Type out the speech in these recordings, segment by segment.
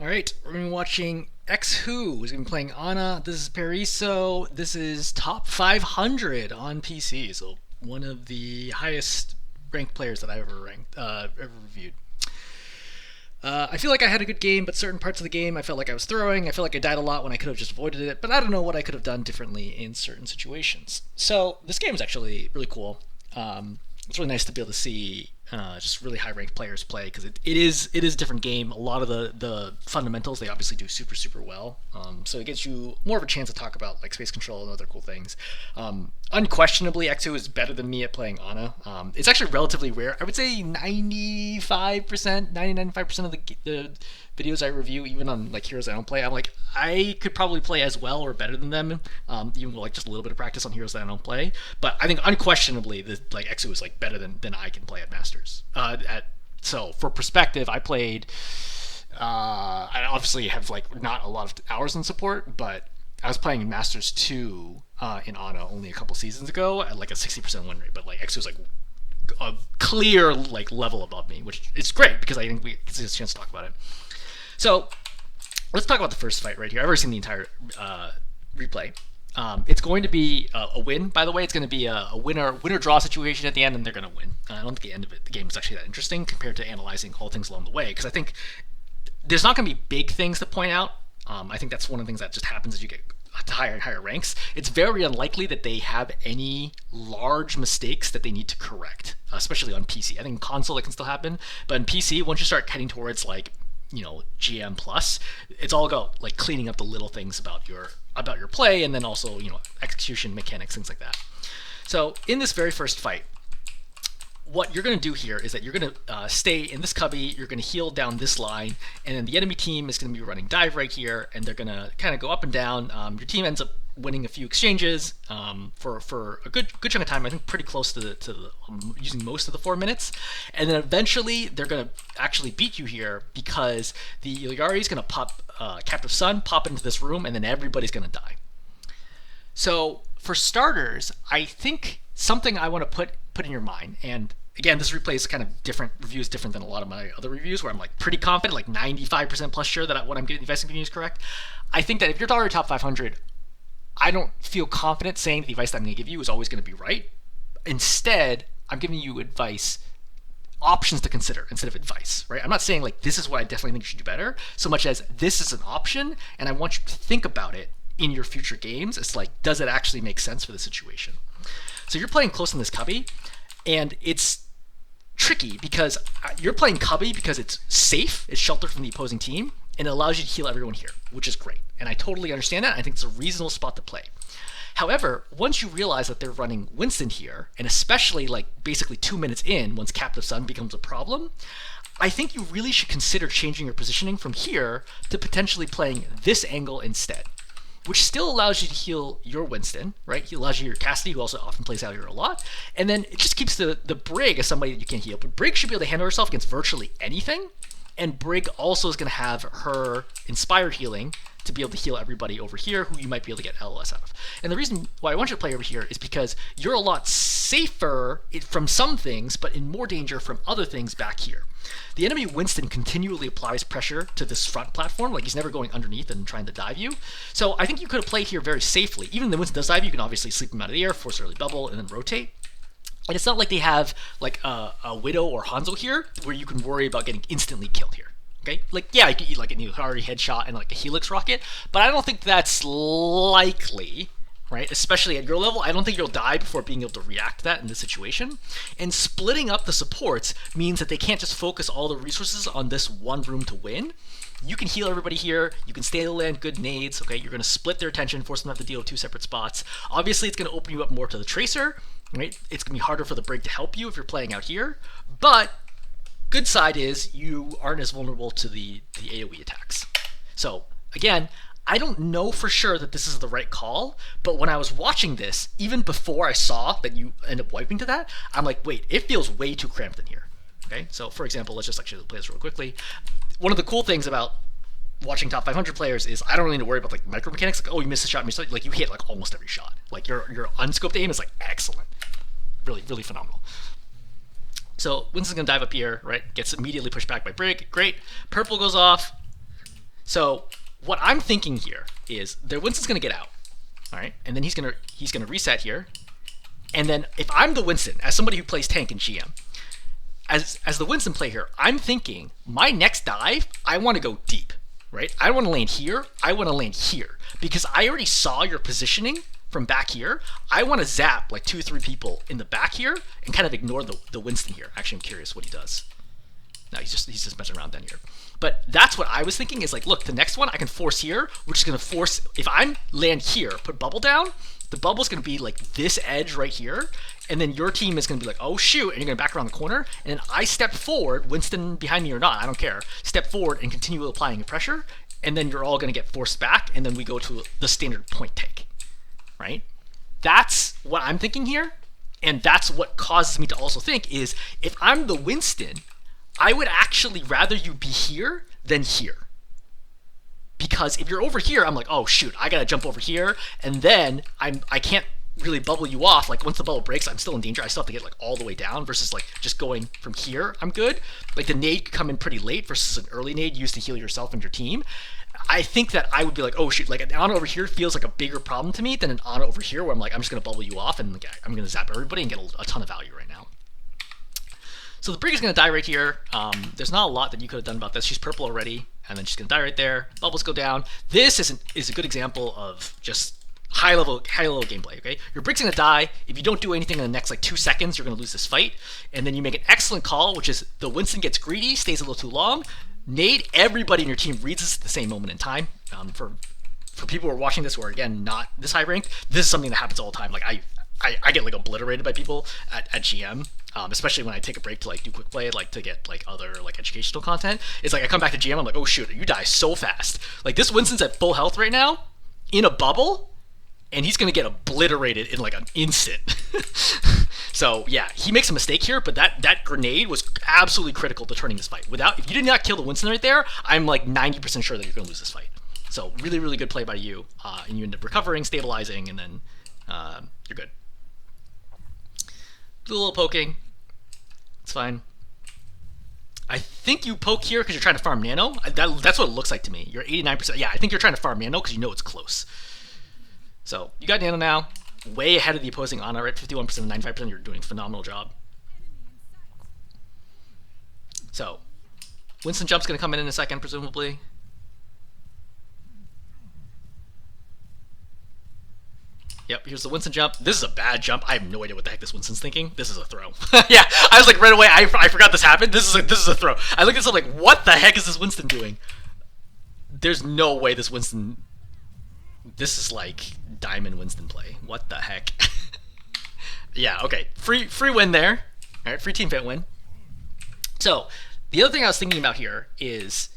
All right, we're going to be watching Exhoo, who's going to be playing Ana. This is Paraiso. This is top 500 on PC, so one of the highest ranked players that I ever reviewed. I feel like I had a good game, but certain parts of the game I felt like I was throwing. I felt like I died a lot when I could have just avoided it, but I don't know what I could have done differently in certain situations. So this game is actually really cool. It's really nice to be able to see just really high ranked players play because it is a different game. A lot of the fundamentals they obviously do super well. So it gives you more of a chance to talk about like space control and other cool things. Unquestionably, Exhoo is better than me at playing Ana. It's actually relatively rare. I would say 95%, 99.5% of the videos I review, even on like heroes I don't play, I'm like I could probably play as well or better than them, even with like just a little bit of practice on heroes that I don't play. But I think unquestionably, the like Exhoo is like better than I can play at Masters. So for perspective, I played. I obviously have like not a lot of hours in support, but I was playing Masters 2 in Ana only a couple seasons ago at like a 60% win rate. But like Exhoo is like a clear like level above me, which is great because I think we get a chance to talk about it. So let's talk about the first fight right here. I've already seen the entire replay. It's going to be a win. By the way, it's going to be a winner draw situation at the end, and they're going to win. I don't think the end of the game is actually that interesting compared to analyzing all things along the way, because I think there's not going to be big things to point out. I think that's one of the things that just happens as you get to higher and higher ranks. It's very unlikely that they have any large mistakes that they need to correct, especially on PC. I think in console it can still happen, but in PC, once you start heading towards like GM plus, it's all about like cleaning up the little things about your play, and then also execution mechanics, things like that. So in this very first fight, what you're going to do here is that you're going to stay in this cubby, you're going to heal down this line, and then the enemy team is going to be running dive right here, and they're going to kind of go up and down. Your team ends up winning a few exchanges for a good chunk of time. I think pretty close to using most of the 4 minutes, and then eventually they're going to actually beat you here because the Yari is going to pop Captive Sun, pop into this room, and then everybody's going to die. So for starters, I think something I want to put in your mind, and again, this replay is kind of different. Review is different than a lot of my other reviews, where I'm like pretty confident, like 95% plus sure that what I'm giving, advice I'm giving you is correct. I think that if you're already top 500, I don't feel confident saying the advice that I'm going to give you is always going to be right. Instead, I'm giving you advice, options to consider instead of advice, right? I'm not saying like this is what I definitely think you should do better, so much as this is an option, and I want you to think about it in your future games. It's like, does it actually make sense for the situation? So you're playing close in this cubby, and it's tricky because you're playing cubby because it's safe, it's sheltered from the opposing team, and it allows you to heal everyone here, which is great. And I totally understand that. I think it's a reasonable spot to play. However, once you realize that they're running Winston here, and especially like basically 2 minutes in, once Captive Sun becomes a problem, I think you really should consider changing your positioning from here to potentially playing this angle instead, which still allows you to heal your Winston, right? He allows you your Cassidy, who also often plays out here a lot, and then it just keeps the Brig as somebody that you can heal. But Brig should be able to handle herself against virtually anything, and Brig also is going to have her Inspired Healing to be able to heal everybody over here who you might be able to get LOS out of. And the reason why I want you to play over here is because you're a lot safer from some things, but in more danger from other things back here. The enemy Winston continually applies pressure to this front platform, like he's never going underneath and trying to dive you. So I think you could have played here very safely. Even though Winston does dive, you can obviously sleep him out of the air, force early bubble, and then rotate. And it's not like they have like a Widow or Hanzo here where you can worry about getting instantly killed here. Okay, like yeah, you could eat like a Nuhari headshot and like a Helix rocket, but I don't think that's likely, right? Especially at your level, I don't think you'll die before being able to react to that in this situation. And splitting up the supports means that they can't just focus all the resources on this one room to win. You can heal everybody here, you can stay to land good nades, okay? You're going to split their attention, force them to have to deal with 2 separate spots. Obviously, it's going to open you up more to the Tracer, right? It's going to be harder for the Brig to help you if you're playing out here, but good side is you aren't as vulnerable to the AoE attacks. So again, I don't know for sure that this is the right call, but when I was watching this, even before I saw that you end up wiping to that, I'm like, wait, it feels way too cramped in here. Okay, so for example, let's just actually play this real quickly. One of the cool things about watching top 500 players is I don't really need to worry about like micro mechanics. Like, oh, you missed a shot, like you hit like almost every shot. Like your unscoped aim is like excellent, really phenomenal. So Winston's gonna dive up here, right? Gets immediately pushed back by Brig. Great. Purple goes off. So what I'm thinking here is that Winston's gonna get out, all right, and then he's gonna reset here, and then if I'm the Winston, as somebody who plays tank in GM, as the Winston play here, I'm thinking my next dive, I want to go deep, right? I want to land here, I want to land here, because I already saw your positioning from back here. I want to zap like 2 or 3 people in the back here and kind of ignore the Winston here. Actually, I'm curious what he does. No, he's just messing around down here. But that's what I was thinking is like, look, the next one I can force here, which is going to force, if I land here, put bubble down, the bubble's going to be like this edge right here, and then your team is going to be like, oh shoot, and you're going to back around the corner, and then I step forward, Winston behind me or not, I don't care, step forward and continue applying pressure, and then you're all going to get forced back, and then we go to the standard point take, right? That's what I'm thinking here, and that's what causes me to also think is, if I'm the Winston, I would actually rather you be here than here. Because if you're over here, I'm like, oh shoot, I gotta jump over here, and then I can't really bubble you off. Like once the bubble breaks, I'm still in danger. I still have to get like all the way down versus like just going from here, I'm good. Like the nade could come in pretty late versus an early nade used to heal yourself and your team. I think that I would be like, oh shoot, like an Ana over here feels like a bigger problem to me than an Ana over here where I'm like, I'm just gonna bubble you off and like, I'm gonna zap everybody and get a ton of value right now. So the Brig is going to die right here. There's not a lot that you could have done about this. She's purple already, and then she's going to die right there. Bubbles go down. This is a good example of just high level gameplay. Okay, your Brig's going to die. If you don't do anything in the next like 2 seconds, you're going to lose this fight. And then you make an excellent call, which is the Winston gets greedy, stays a little too long. Nade, everybody in your team reads this at the same moment in time. For people who are watching this who are again not this high ranked, this is something that happens all the time. Like I get like obliterated by people at GM, especially when I take a break to like do quick play, like to get like other like educational content. It's like I come back to GM, I'm like, oh shoot, you die so fast. Like this Winston's at full health right now, in a bubble, and he's gonna get obliterated in like an instant. So yeah, he makes a mistake here, but that grenade was absolutely critical to turning this fight. If you did not kill the Winston right there, I'm like 90% sure that you're gonna lose this fight. So really, really good play by you, and you end up recovering, stabilizing, and then you're good. Do a little poking. It's fine. I think you poke here because you're trying to farm Nano. That's what it looks like to me. You're 89%. Yeah, I think you're trying to farm Nano because you know it's close. So you got Nano now. Way ahead of the opposing Ana, right? 51% and 95%. You're doing a phenomenal job. So Winston Jump's going to come in a second, presumably. Yep, here's the Winston jump. This is a bad jump. I have no idea what the heck this Winston's thinking. This is a throw. Yeah, I was like right away, I forgot this happened. This is a throw. I looked at this, I'm like, what the heck is this Winston doing? There's no way this Winston... This is like Diamond Winston play. What the heck? Yeah, okay. Free win there. All right, free team fit win. So, the other thing I was thinking about here is,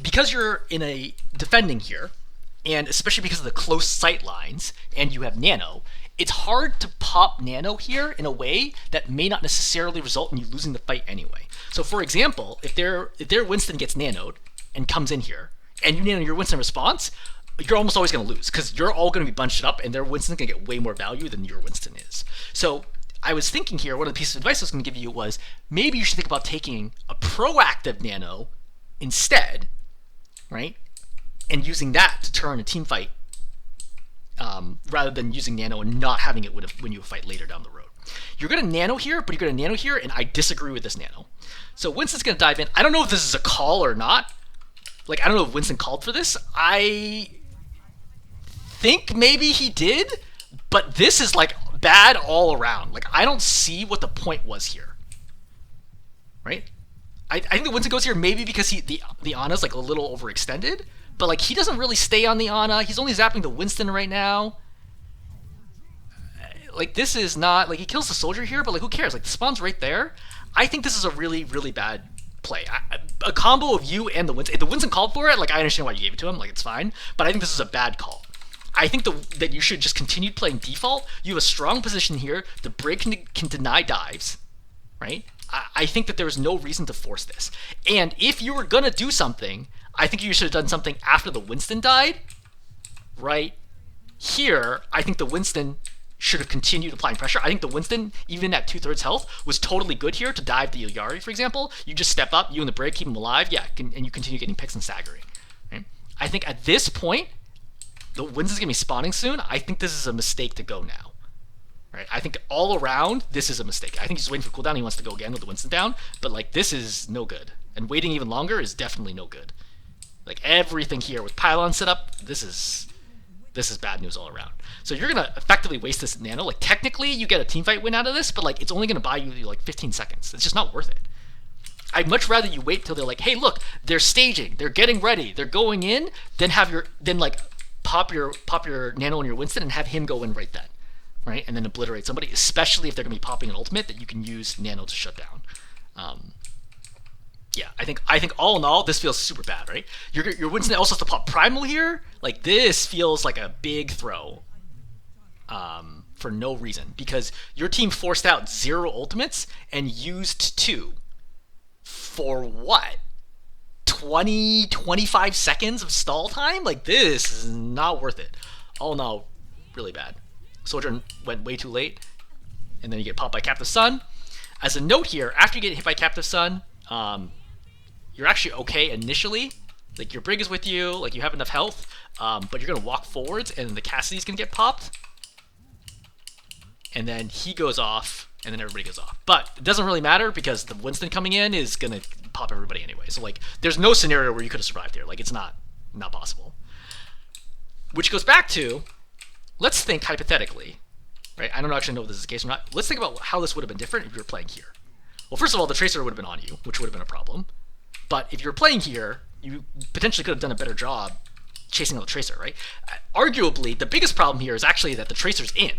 because you're in a defending here, and especially because of the close sight lines, and you have Nano, it's hard to pop Nano here in a way that may not necessarily result in you losing the fight anyway. So for example, if their Winston gets nanoed and comes in here, and you nano your Winston response, you're almost always going to lose, because you're all going to be bunched up, and their Winston's going to get way more value than your Winston is. So I was thinking here, one of the pieces of advice I was going to give you was, maybe you should think about taking a proactive Nano instead, right? And using that to turn a team fight, rather than using Nano and not having it win you a fight later down the road. You're going to Nano here, but you're going to Nano here, and I disagree with this Nano. So Winston's going to dive in. I don't know if this is a call or not. Like, I don't know if Winston called for this. I think maybe he did, but this is like bad all around. Like, I don't see what the point was here. Right? I think the Winston goes here maybe because the Ana's like a little overextended. But like he doesn't really stay on the Ana. He's only zapping the Winston right now. Like this is not like he kills the soldier here, but like who cares? Like the spawn's right there. I think this is a really, really bad play. A combo of you and the Winston. If the Winston called for it, like I understand why you gave it to him. Like it's fine. But I think this is a bad call. I think that you should just continue playing default. You have a strong position here. The Brig can deny dives, right? I think that there is no reason to force this. And if you were gonna do something, I think you should have done something after the Winston died. Right here, I think the Winston should have continued applying pressure. I think the Winston, even at 2/3 health, was totally good here to dive the Ilyari, for example. You just step up, you and the Brig keep him alive, yeah, and you continue getting picks and staggering. I think at this point, the Winston's gonna be spawning soon. I think this is a mistake to go now. Right? I think all around, this is a mistake. I think he's waiting for cooldown. He wants to go again with the Winston down, but like this is no good. And waiting even longer is definitely no good. Like everything here with pylon set up, this is bad news all around. So you're gonna effectively waste this nano. Like technically, you get a teamfight win out of this, but like it's only gonna buy you like 15 seconds. It's just not worth it. I'd much rather you wait till they're like, hey, look, they're staging, they're getting ready, they're going in, then like pop your nano on your Winston and have him go in right then, right, and then obliterate somebody. Especially if they're gonna be popping an ultimate that you can use nano to shut down. Yeah, I think all in all, this feels super bad, right? Your Winston also has to pop primal here. Like this feels like a big throw, for no reason, because your team forced out 0 ultimates and used 2 for what? 20, 25 seconds of stall time? Like this is not worth it. All in all, really bad. Sojourn went way too late, and then you get popped by Captive Sun. As a note here, after you get hit by Captive Sun, you're actually okay initially. Like your Brig is with you, like you have enough health, but you're gonna walk forwards and the Cassidy's gonna get popped. And then he goes off, and then everybody goes off. But it doesn't really matter because the Winston coming in is gonna pop everybody anyway. So like there's no scenario where you could have survived here. Like it's not possible. Which goes back to, let's think hypothetically, right? I don't actually know if this is the case or not. Let's think about how this would have been different if you were playing here. Well, first of all, the Tracer would have been on you, which would have been a problem. But if you're playing here, you potentially could have done a better job chasing out the Tracer, right? Arguably, the biggest problem here is actually that the Tracer's in.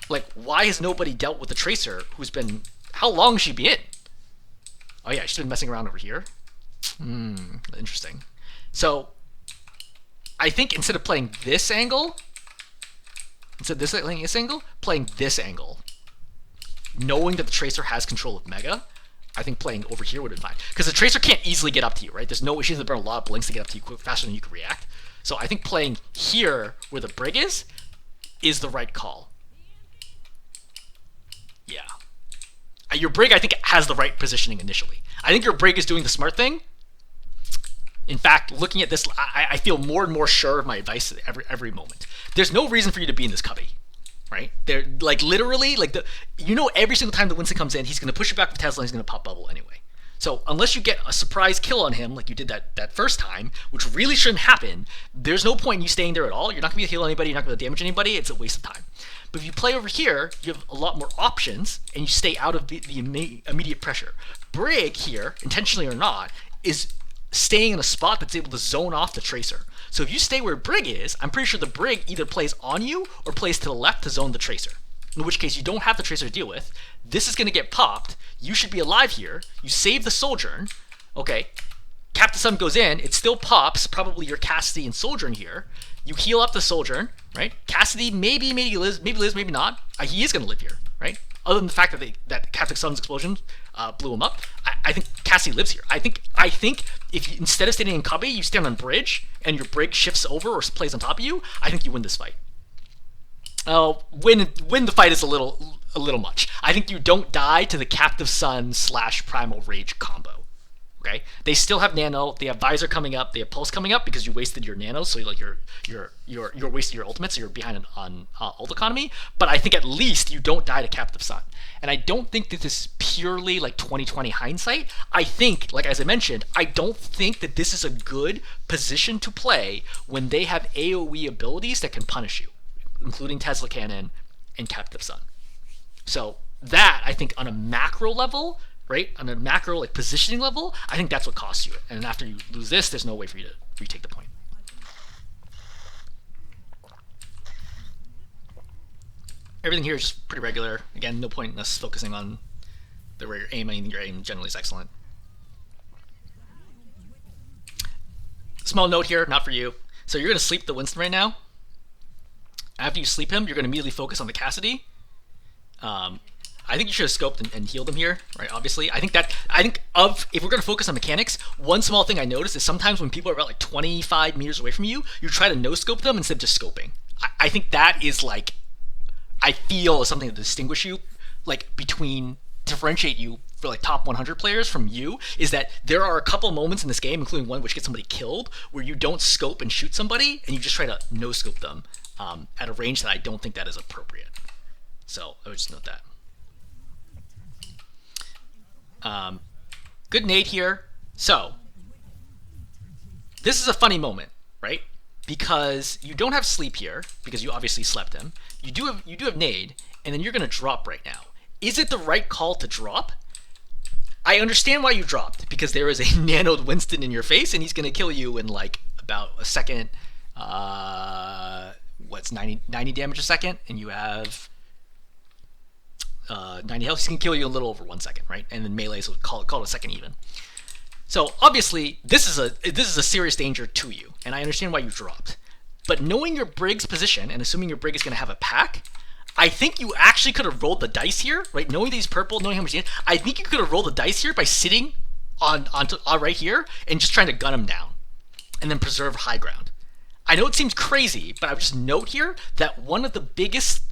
Like, why has nobody dealt with the Tracer who's been... How long has she been in? Oh yeah, she's been messing around over here. Interesting. So, I think instead of playing this angle, playing this angle, knowing that the Tracer has control of Mega, I think playing over here would have been fine. Because the Tracer can't easily get up to you, right? There's no way she has to burn a lot of blinks to get up to you faster than you can react. So I think playing here where the Brig is the right call. Yeah. Your Brig, I think, has the right positioning initially. I think your Brig is doing the smart thing. In fact, looking at this, I feel more and more sure of my advice every moment. There's no reason for you to be in this cubby. Right? They're like literally like every single time the Winston comes in, he's gonna push it back with Tesla and he's gonna pop bubble anyway. So unless you get a surprise kill on him like you did that first time, which really shouldn't happen, there's no point in you staying there at all. You're not gonna be able to heal anybody, you're not gonna damage anybody, it's a waste of time. But if you play over here, you have a lot more options and you stay out of the immediate pressure. Brig here, intentionally or not, is staying in a spot that's able to zone off the Tracer. So if you stay where Brig is, I'm pretty sure the Brig either plays on you or plays to the left to zone the Tracer. In which case you don't have the Tracer to deal with. This is going to get popped. You should be alive here. You save the Sojourn. Okay. Captain Sun goes in. It still pops. Probably your Cassidy and Sojourn here. You heal up the Sojourn, right? Cassidy maybe lives, maybe not. He is going to live here, right? Other than the fact that Captain Sun's explosion blew him up, I think Cassidy lives here. I think if you, instead of standing in cubby, you stand on bridge and your Brig shifts over or plays on top of you, I think you win this fight. Win the fight is a little much. I think you don't die to the Captive Sun / Primal Rage combo. Okay, they still have Nano. They have Visor coming up. They have Pulse coming up because you wasted your Nano, so like you're wasting your ultimate, so you're behind on ult economy. But I think at least you don't die to Captive Sun. And I don't think that this is purely like 2020 hindsight. I think, like as I mentioned, I don't think that this is a good position to play when they have AoE abilities that can punish you, including Tesla Cannon and Captive Sun. So that, I think, on a macro level, right, on a macro like positioning level, I think that's what costs you it. And after you lose this, there's no way for you to retake the point. Everything here is just pretty regular. Again, no point in us focusing on where you're aiming. Your aim generally is excellent. Small note here, not for you. So you're going to sleep the Winston right now. After you sleep him, you're going to immediately focus on the Cassidy. I think you should have scoped and healed him here, right? Obviously, if we're going to focus on mechanics, one small thing I noticed is sometimes when people are about like 25 meters away from you, you try to no scope them instead of just scoping. I think that is like, I feel is something to distinguish you, like differentiate you for like top 100 players from you is that there are a couple moments in this game, including one which gets somebody killed, where you don't scope and shoot somebody, and you just try to no scope them at a range that I don't think that is appropriate. So I would just note that. Good nade here. So this is a funny moment, right? Because you don't have sleep here because you obviously slept him. You do have nade, and then you're going to drop right now. Is it the right call to drop? I understand why you dropped, because there is a nanoed Winston in your face, and he's going to kill you in like about a second. What's 90 damage a second, and you have 90 health. He's going to kill you in a little over 1 second, right? And then melee, so call it a second even. So obviously this is a serious danger to you, and I understand why you dropped. But knowing your Brig's position and assuming your Brig is going to have a pack, I think you actually could have rolled the dice here, right? Knowing that he's purple, knowing how much he has, I think you could have rolled the dice here by sitting on right here and just trying to gun him down, and then preserve high ground. I know it seems crazy, but I would just note here that one of the biggest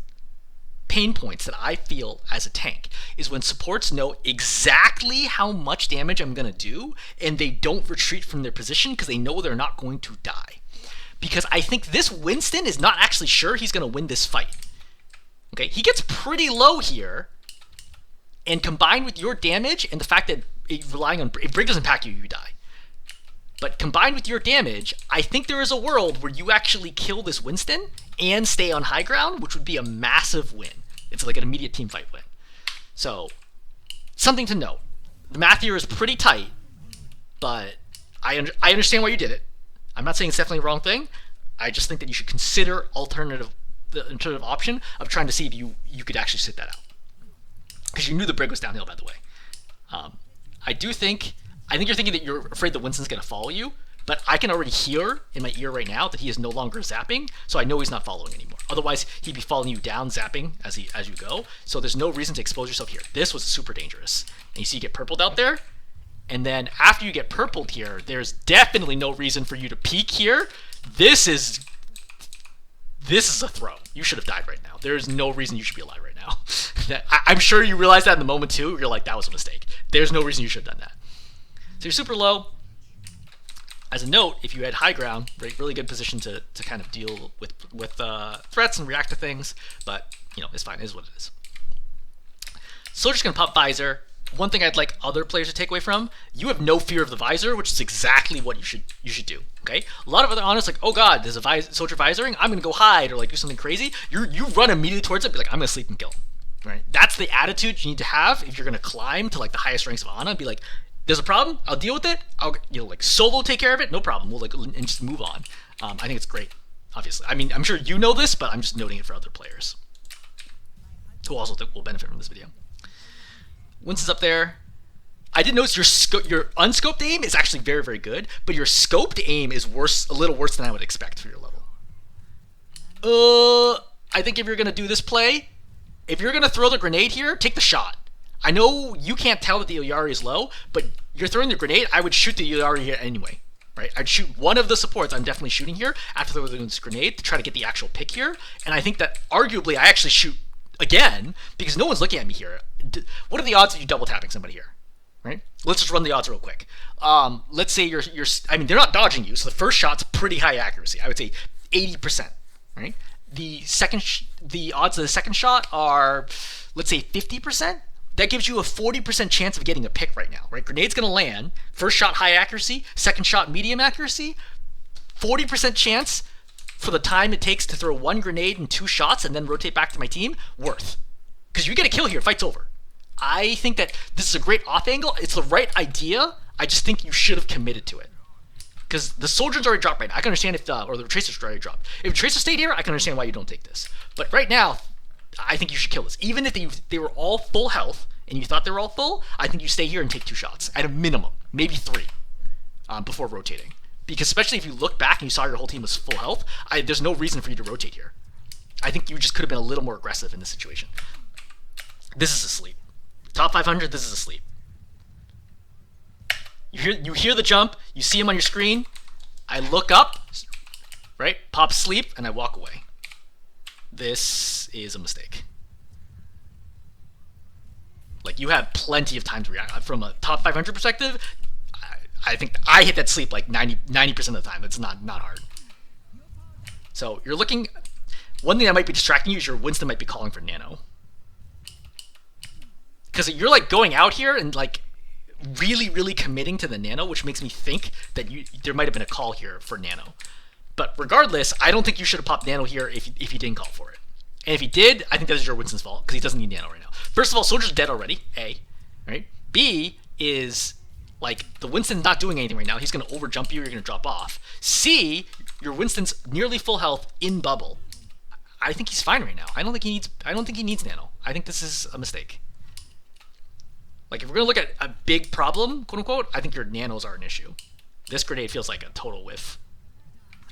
pain points that I feel as a tank is when supports know exactly how much damage I'm going to do, and they don't retreat from their position because they know they're not going to die. Because I think this Winston is not actually sure he's going to win this fight. Okay, he gets pretty low here, and combined with your damage and the fact that relying on if Brig doesn't pack you, you die. But combined with your damage, I think there is a world where you actually kill this Winston and stay on high ground, which would be a massive win. It's like an immediate team fight win. So, something to note. The math here is pretty tight, but I understand why you did it. I'm not saying it's definitely the wrong thing. I just think that you should consider the alternative option of trying to see if you could actually sit that out. Because you knew the Brig was downhill, by the way. I think you're thinking that you're afraid that Winston's going to follow you, but I can already hear in my ear right now that he is no longer zapping, so I know he's not following anymore. Otherwise, he'd be following you down, zapping as you go, so there's no reason to expose yourself here. This was super dangerous. And you see you get purpled out there, and then after you get purpled here, there's definitely no reason for you to peek here. This is a throw. You should have died right now. There's no reason you should be alive right now. I'm sure you realize that in the moment too. You're like, that was a mistake. There's no reason you should have done that. So you're super low. As a note, if you had high ground, really good position to kind of deal with threats and react to things, but it's fine. It is what it is. Soldier's gonna pop visor. One thing I'd like other players to take away from: you have no fear of the visor, which is exactly what you should do. Okay, a lot of other honors like, oh god, there's a soldier visoring, I'm gonna go hide or like do something crazy. You run immediately towards it, be like, I'm gonna sleep and kill. Right? That's the attitude you need to have if you're gonna climb to like the highest ranks of Ana. Be like, there's a problem, I'll deal with it. I'll like solo take care of it, no problem. We'll and just move on. I think it's great. Obviously, I mean, I'm sure you know this, but I'm just noting it for other players who also will benefit from this video. Winston's up there. I did notice your unscoped aim is actually very, very good, but your scoped aim is a little worse than I would expect for your level. I think if you're gonna do this play, if you're gonna throw the grenade here, take the shot. I know you can't tell that the Oyari is low, but you're throwing the grenade, I would shoot the Oyari here anyway. Right? I'd shoot one of the supports I'm definitely shooting here after throwing this grenade to try to get the actual pick here, and I think that arguably I actually shoot again because no one's looking at me here. What are the odds of you double tapping somebody here? Right? Let's just run the odds real quick. Let's say I mean, they're not dodging you, so the first shot's pretty high accuracy. I would say 80%. Right? The odds of the second shot are, let's say 50%. That gives you a 40% chance of getting a pick right now. Right? Grenade's gonna land. First shot high accuracy. Second shot medium accuracy. 40% chance for the time it takes to throw one grenade and 2 shots and then rotate back to my team. Worth. Because you get a kill here, fight's over. I think that this is a great off angle. It's the right idea. I just think you should have committed to it. Because the soldier's already dropped right now. I can understand or the tracer's already dropped. If tracer stayed here, I can understand why you don't take this. But right now, I think you should kill this. Even if they were all full health and you thought they were all full, I think you stay here and take 2 shots at a minimum, maybe 3, before rotating. Because especially if you look back and you saw your whole team was full health, there's no reason for you to rotate here. I think you just could have been a little more aggressive in this situation. This is asleep. Top 500, this is asleep. You hear the jump, you see him on your screen, I look up, right, pop sleep, and I walk away. This is a mistake. Like, you have plenty of time to react. From a top 500 perspective, I think I hit that sleep like 90% of the time. It's not hard. So you're looking. One thing that might be distracting you is your Winston might be calling for Nano. Because you're like going out here and like really committing to the Nano, which makes me think that there might have been a call here for Nano. But regardless, I don't think you should have popped Nano here if you didn't call for it. And if he did, I think that is your Winston's fault because he doesn't need Nano right now. First of all, Soldier's dead already, A. Right? B is, like, the Winston's not doing anything right now. He's going to overjump you, you're going to drop off. C, your Winston's nearly full health in bubble. I think he's fine right now. I don't think he needs Nano. I think this is a mistake. Like, if we're going to look at a big problem, quote unquote, I think your Nanos are an issue. This grenade feels like a total whiff.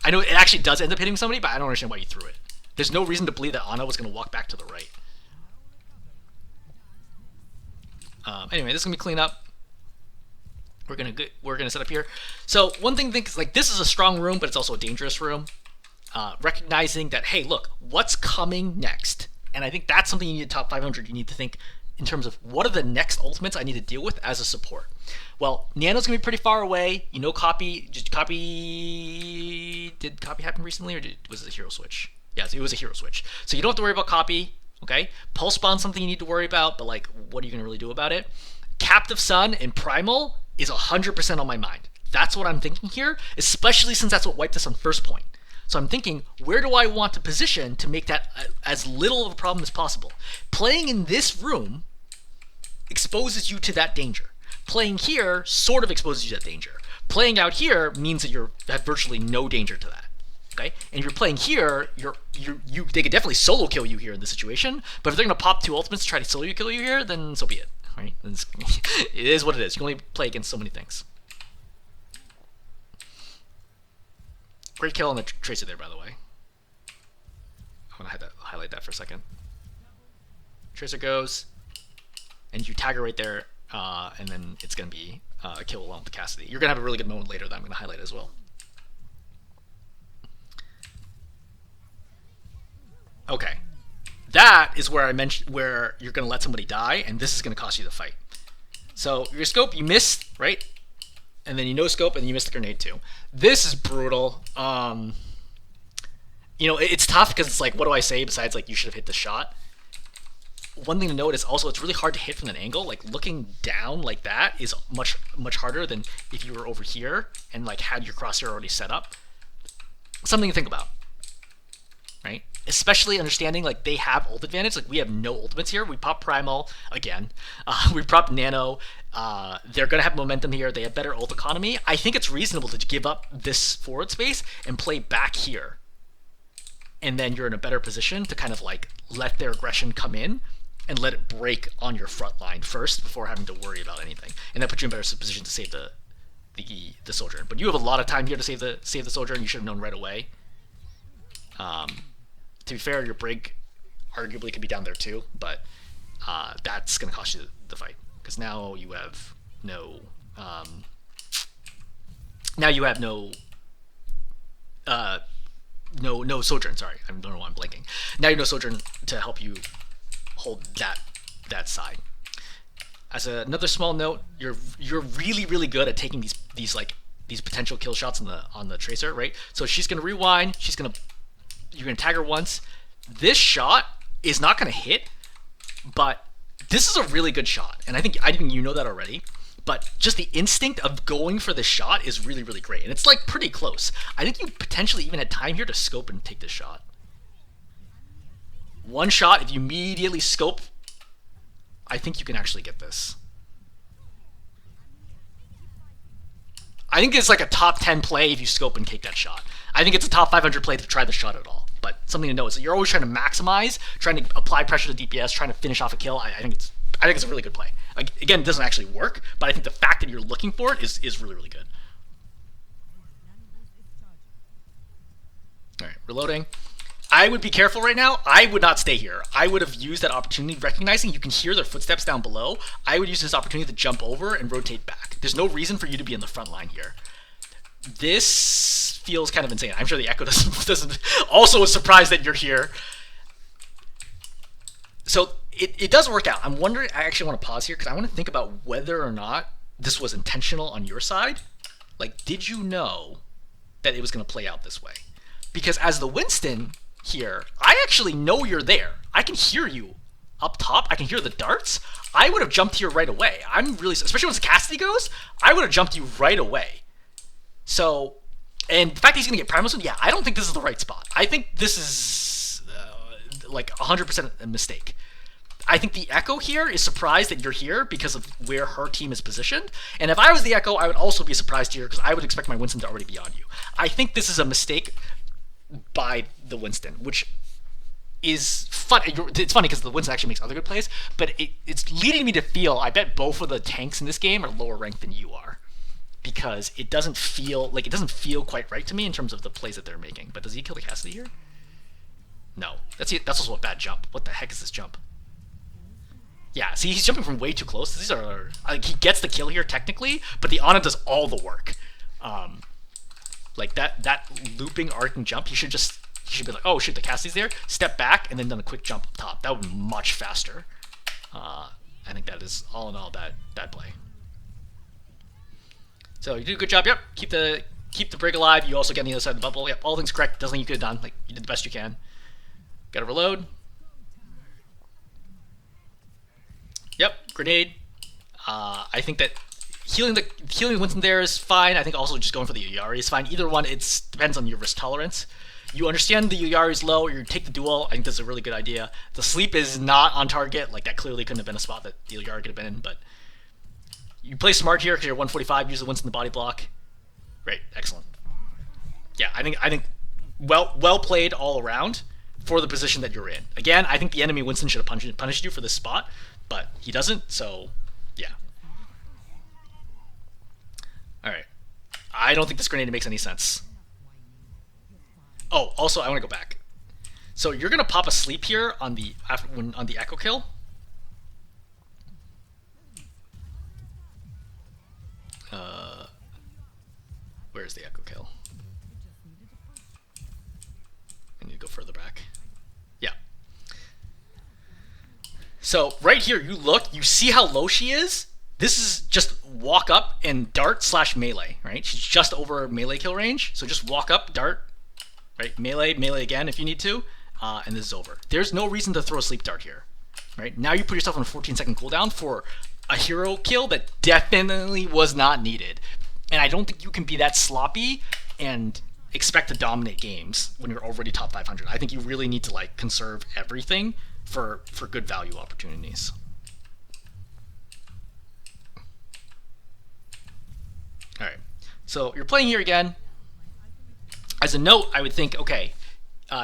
I know it actually does end up hitting somebody, but I don't understand why you threw it. There's no reason to believe that Ana was going to walk back to the right. Anyway, this is going to be clean up. We're gonna set up here. So one thing, like, this is a strong room, but it's also a dangerous room. Recognizing that, hey, look, what's coming next? And I think that's something you need top 500. You need to think in terms of what are the next ultimates I need to deal with as a support. Well, Nano's gonna be pretty far away. You know, copy. Did copy happen recently, or was it a hero switch? Yes, it was a hero switch. So you don't have to worry about copy. Okay, pulse spawn's something you need to worry about, but like, what are you gonna really do about it? Captive Sun and Primal is 100% on my mind. That's what I'm thinking here, especially since that's what wiped us on first point. So I'm thinking, where do I want to position to make that as little of a problem as possible? Playing in this room exposes you to that danger. Playing here sort of exposes you to that danger. Playing out here means that you have virtually no danger to that. Okay? And if you're playing here, they could definitely solo kill you here in this situation, but if they're going to pop 2 ultimates to try to solo kill you here, then so be it. Right? It is what it is. You can only play against so many things. Great kill on the Tracer there, by the way. I'm going to highlight that for a second. Tracer goes, and you tag her right there, and then it's going to be a kill along with Cassidy. You're going to have a really good moment later that I'm going to highlight as well. Okay. That is where I mentioned where you're going to let somebody die, and this is going to cost you the fight. So your scope, you missed, right? And then you no scope, and then you missed the grenade too. This is brutal. You know, it's tough because it's like, what do I say besides like you should have hit the shot? One thing to note is also it's really hard to hit from an angle. Like looking down like that is much harder than if you were over here and like had your crosshair already set up. Something to think about, right? Especially understanding like they have ult advantage. Like we have no ultimates here. We pop Primal again. We pop Nano. They're gonna have momentum here. They have better ult economy. I think it's reasonable to give up this forward space and play back here. And then you're in a better position to kind of like let their aggression come in and let it break on your front line first before having to worry about anything. And that puts you in a better position to save the soldier. But you have a lot of time here to save the soldier, and you should have known right away. To be fair, your break arguably could be down there too, but that's going to cost you the fight because now you have no. Now you have no Sojourn. Sorry, I don't know why I'm blanking. Now you have no Sojourn to help you hold that side. As another small note, you're really good at taking these potential kill shots on the Tracer, right? So she's gonna rewind. You're gonna tag her once. This shot is not gonna hit, but this is a really good shot, and I think you know that already. But just the instinct of going for the shot is really great, and it's like pretty close. I think you potentially even had time here to scope and take this shot. One shot, if you immediately scope, I think you can actually get this. I think it's like a top 10 play if you scope and take that shot. I think it's a top 500 play to try the shot at all. But something to note is that you're always trying to maximize, trying to apply pressure to DPS, trying to finish off a kill. I think it's a really good play. Like, again, it doesn't actually work, but I think the fact that you're looking for it is really good. All right, reloading. I would be careful right now. I would not stay here. I would have used that opportunity, recognizing you can hear their footsteps down below. I would use this opportunity to jump over and rotate back. There's no reason for you to be in the front line here. This feels kind of insane. I'm sure the Echo doesn't also is surprised that you're here. So it does work out. I'm wondering. I actually want to pause here because I want to think about whether or not this was intentional on your side. Like, did you know that it was going to play out this way? Because as the Winston here, I actually know you're there. I can hear you up top. I can hear the darts. I would have jumped here right away. I'm really, especially once the Cassidy goes, I would have jumped you right away. So, and the fact that he's going to get Paraiso, yeah, I don't think this is the right spot. I think this is like 100% a mistake. I think the Echo here is surprised that you're here because of where her team is positioned. And if I was the Echo, I would also be surprised here because I would expect my Winston to already be on you. I think this is a mistake by the Winston, which is fun. It's funny because the Winston actually makes other good plays, but it's leading me to feel, I bet both of the tanks in this game are lower ranked than you are. Because it doesn't feel quite right to me in terms of the plays that they're making. But does he kill the Cassidy here? No. That's also a bad jump. What the heck is this jump? Yeah, see, he's jumping from way too close. These are like, he gets the kill here technically, but the Ana does all the work. Like that looping arcing jump, he should be like, oh shit, the Cassidy's there. Step back and then done a quick jump up top. That would be much faster. I think that is all in all bad play. So you do a good job. Yep, keep the brig alive. You also get on the other side of the bubble. Yep, all things correct. Doesn't think you could have done. Like, you did the best you can. Got to reload. Yep, grenade. I think that healing Winston there is fine. I think also just going for the Yuyari is fine. Either one, it depends on your risk tolerance. You understand the Yuyari is low, or you take the duel. I think that's a really good idea. The sleep is not on target. Like, that clearly couldn't have been a spot that the Yuyari could have been in, but you play smart here because you're 145. Use the Winston the body block. Great, excellent. Yeah, I think well played all around for the position that you're in. Again, I think the enemy Winston should have punished you for this spot, but he doesn't, so yeah. Alright. I don't think this grenade makes any sense. Oh, also, I want to go back. So you're going to pop a sleep here on the Echo kill. Where's the Echo kill? I need to go further back. Yeah. So right here, you see how low she is? This is just walk up and dart / melee, right? She's just over melee kill range. So just walk up, dart, right? Melee again if you need to, and this is over. There's no reason to throw a sleep dart here, right? Now you put yourself on a 14-second cooldown for a hero kill that definitely was not needed. And I don't think you can be that sloppy and expect to dominate games when you're already top 500. I think you really need to like conserve everything for good value opportunities. All right, so you're playing here again. As a note, I would think, okay,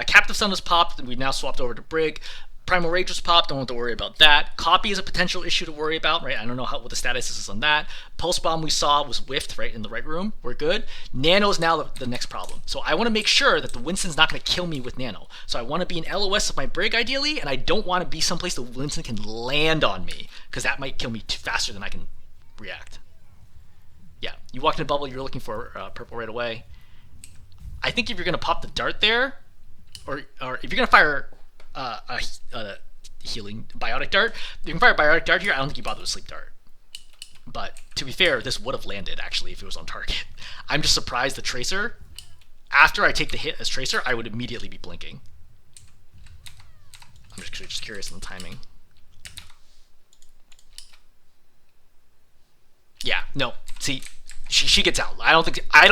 Captive Sun was popped, and we've now swapped over to Brig. Primal Rage was popped, don't have to worry about that. Copy is a potential issue to worry about, right? I don't know what the status is on that. Pulse Bomb we saw was whiffed, right, in the right room. We're good. Nano is now the next problem. So I want to make sure that the Winston's not going to kill me with Nano. So I want to be in LOS of my Brig, ideally, and I don't want to be someplace the Winston can land on me, because that might kill me faster than I can react. Yeah, you walked in a bubble, you're looking for purple right away. I think if you're going to pop the dart there, or if you're going to fire a healing biotic dart, you can fire a biotic dart here. I don't think you bother with sleep dart. But to be fair, this would have landed actually if it was on target. I'm just surprised the Tracer, after I take the hit as Tracer, I would immediately be blinking. I'm just curious on the timing. Yeah, no. See, she gets out. I don't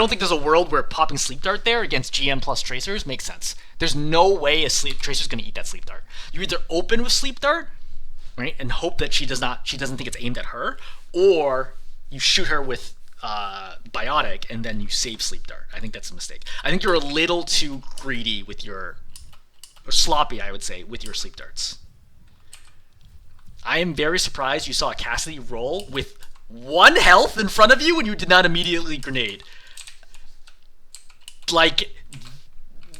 think there's a world where popping sleep dart there against GM plus Tracers makes sense. There's no way a Tracer's going to eat that sleep dart. You either open with sleep dart, right, and hope that she doesn't think it's aimed at her, or you shoot her with biotic and then you save sleep dart. I think that's a mistake. I think you're a little too greedy with or sloppy, I would say, with your sleep darts. I am very surprised you saw a Cassidy roll with 1 health in front of you and you did not immediately grenade. Like,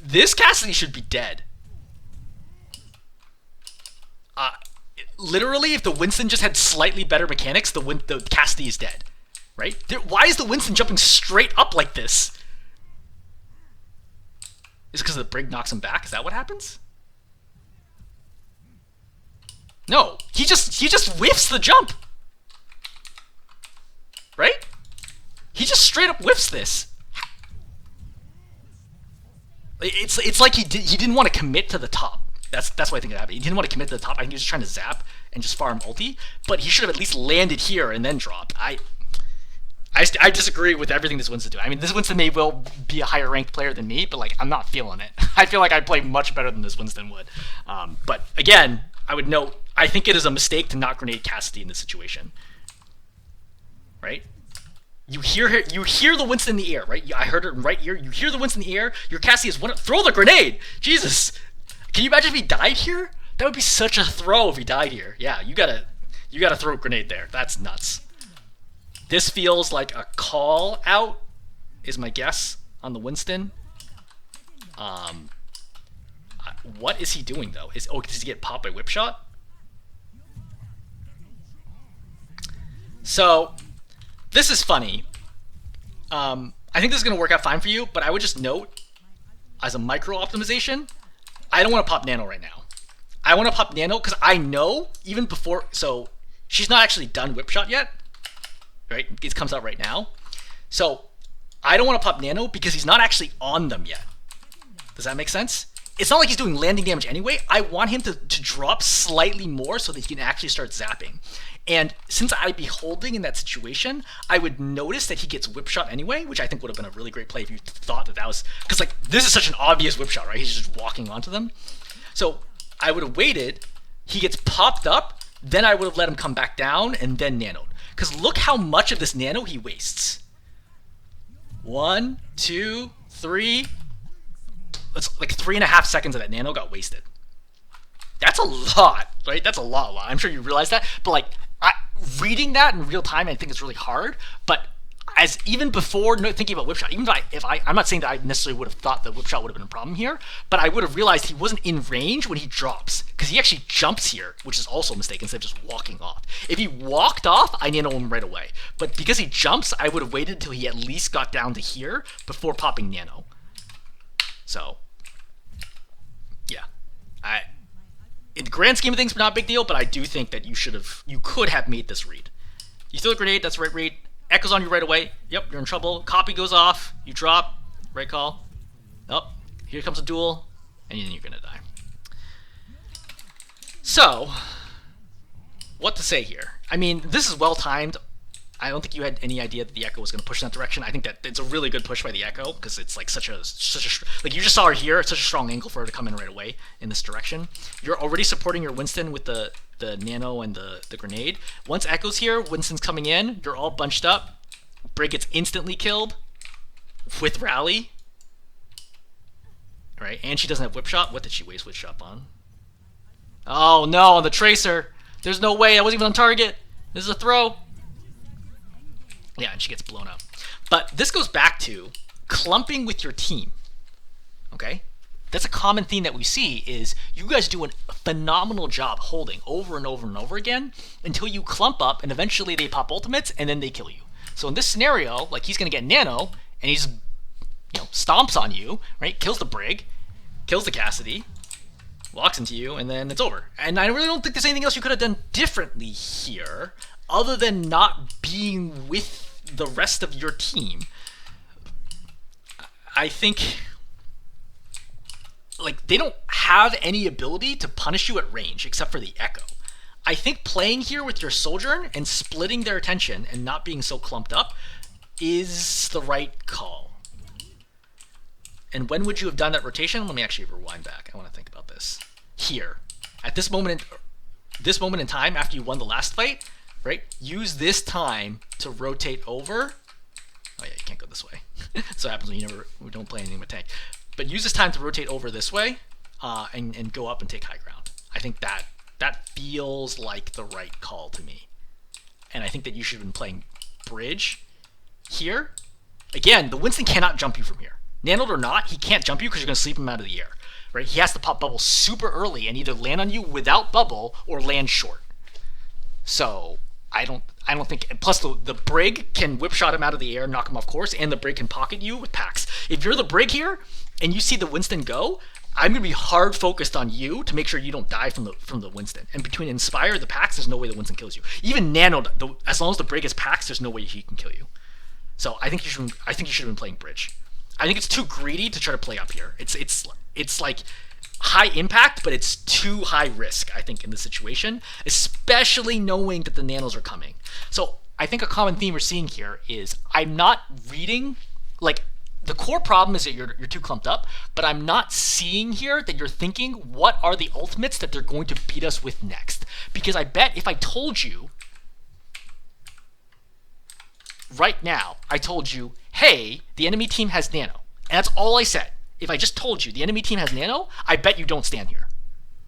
this Cassidy should be dead. Literally, if the Winston just had slightly better mechanics, the Cassidy is dead. Right? Why is the Winston jumping straight up like this? Is it because the Brig knocks him back? Is that what happens? No, he just whiffs the jump. Right? He just straight up whiffs this. It's like he didn't want to commit to the top. That's what I think happened. He didn't want to commit to the top. I think he was just trying to zap and just farm ulti, but he should have at least landed here and then dropped. I disagree with everything this Winston do. I mean, this Winston may well be a higher ranked player than me, but like I'm not feeling it. I feel like I play much better than this Winston would. But again, I would note I think it is a mistake to not grenade Cassidy in this situation. Right? You hear the Winston in the air, right? I heard it right here. You hear the Winston in the air. Your Cassidy is one. Throw the grenade. Jesus, can you imagine if he died here? That would be such a throw if he died here. Yeah, you gotta throw a grenade there. That's nuts. This feels like a call out, is my guess on the Winston. What is he doing though? Does he get popped by whip shot? So this is funny. I think this is going to work out fine for you, but I would just note, as a micro optimization, I don't want to pop Nano right now. I want to pop Nano because I know even before, so she's not actually done whip shot yet, right? It comes out right now. So I don't want to pop Nano because he's not actually on them yet. Does that make sense? It's not like he's doing landing damage anyway. I want him to drop slightly more so that he can actually start zapping. And since I'd be holding in that situation, I would notice that he gets whip shot anyway, which I think would have been a really great play if you thought that was, because like this is such an obvious whip shot, right? He's just walking onto them. So I would have waited, he gets popped up, then I would have let him come back down and then nanoed. Because look how much of this nano he wastes. 1, 2, 3. It's like 3.5 seconds of that nano got wasted. That's a lot, right? That's a lot. I'm sure you realize that, but like reading that in real time, I think it's really hard. But as even before thinking about whip shot, even if I'm not saying that I necessarily would have thought that whip shot would have been a problem here, but I would have realized he wasn't in range when he drops because he actually jumps here, which is also a mistake instead of just walking off. If he walked off, I nano him right away. But because he jumps, I would have waited until he at least got down to here before popping nano. So, yeah, in the grand scheme of things, not a big deal, but I do think that you could have made this read. You throw a grenade, that's the right read. Echoes on you right away. Yep, you're in trouble. Copy goes off. You drop. Right call. Oh, here comes a duel, and then you're gonna die. So, what to say here? I mean, this is well timed. I don't think you had any idea that the Echo was going to push in that direction. I think that it's a really good push by the Echo because it's like such a like you just saw her here. It's such a strong angle for her to come in right away in this direction. You're already supporting your Winston with the nano and the grenade. Once Echo's here, Winston's coming in. You're all bunched up. Brig gets instantly killed with rally. Right, and she doesn't have whip shot. What did she waste whip shot on? Oh no, on the tracer. There's no way. I wasn't even on target. This is a throw. Yeah, and she gets blown up. But this goes back to clumping with your team. Okay? That's a common theme that we see is you guys do a phenomenal job holding over and over and over again until you clump up and eventually they pop ultimates and then they kill you. So in this scenario, like he's going to get nano and he's stomps on you, right? Kills the Brig, kills the Cassidy, walks into you, and then it's over. And I really don't think there's anything else you could have done differently here other than not being with the rest of your team. I think like they don't have any ability to punish you at range except for the Echo. I think playing here with your Sojourn and splitting their attention and not being so clumped up is the right call. And when would you have done that rotation? Let me actually rewind back. I want to think about this. Here, at this moment in time, after you won the last fight, right? Use this time to rotate over. Oh yeah, you can't go this way. So it happens when we don't play anything with tank. But use this time to rotate over this way and go up and take high ground. I think that feels like the right call to me. And I think that you should have been playing bridge here. Again, the Winston cannot jump you from here. Nanoed or not, he can't jump you because you're going to sleep him out of the air. Right? He has to pop bubble super early and either land on you without bubble or land short. So I don't think. Plus the Brig can whip shot him out of the air, knock him off course, and the Brig can pocket you with packs. If you're the Brig here and you see the Winston go, I'm gonna be hard focused on you to make sure you don't die from the Winston. And between Inspire the Pax, there's no way the Winston kills you. Even Nano, as long as the Brig is Pax, there's no way he can kill you. So I think you should have been playing Bridge. I think it's too greedy to try to play up here. It's like high impact, but it's too high risk, I think, in this situation, especially knowing that the nanos are coming. So I think a common theme we're seeing here is I'm not reading, like, the core problem is that you're too clumped up, but I'm not seeing here that you're thinking, what are the ultimates that they're going to beat us with next? Because I bet if I told you, right now, I told you, hey, the enemy team has Nano, and that's all I said. If I just told you the enemy team has Nano, I bet you don't stand here,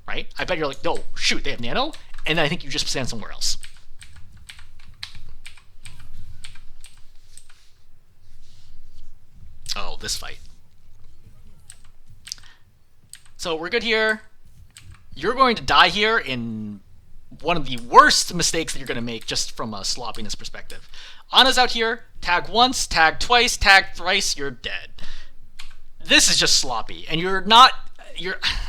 right? I bet you're like, no, shoot, they have Nano, and then I think you just stand somewhere else. Oh, this fight. So we're good here. You're going to die here in one of the worst mistakes that you're going to make just from a sloppiness perspective. Ana's out here. Tag once, tag twice, tag thrice, you're dead. This is just sloppy, and you're not.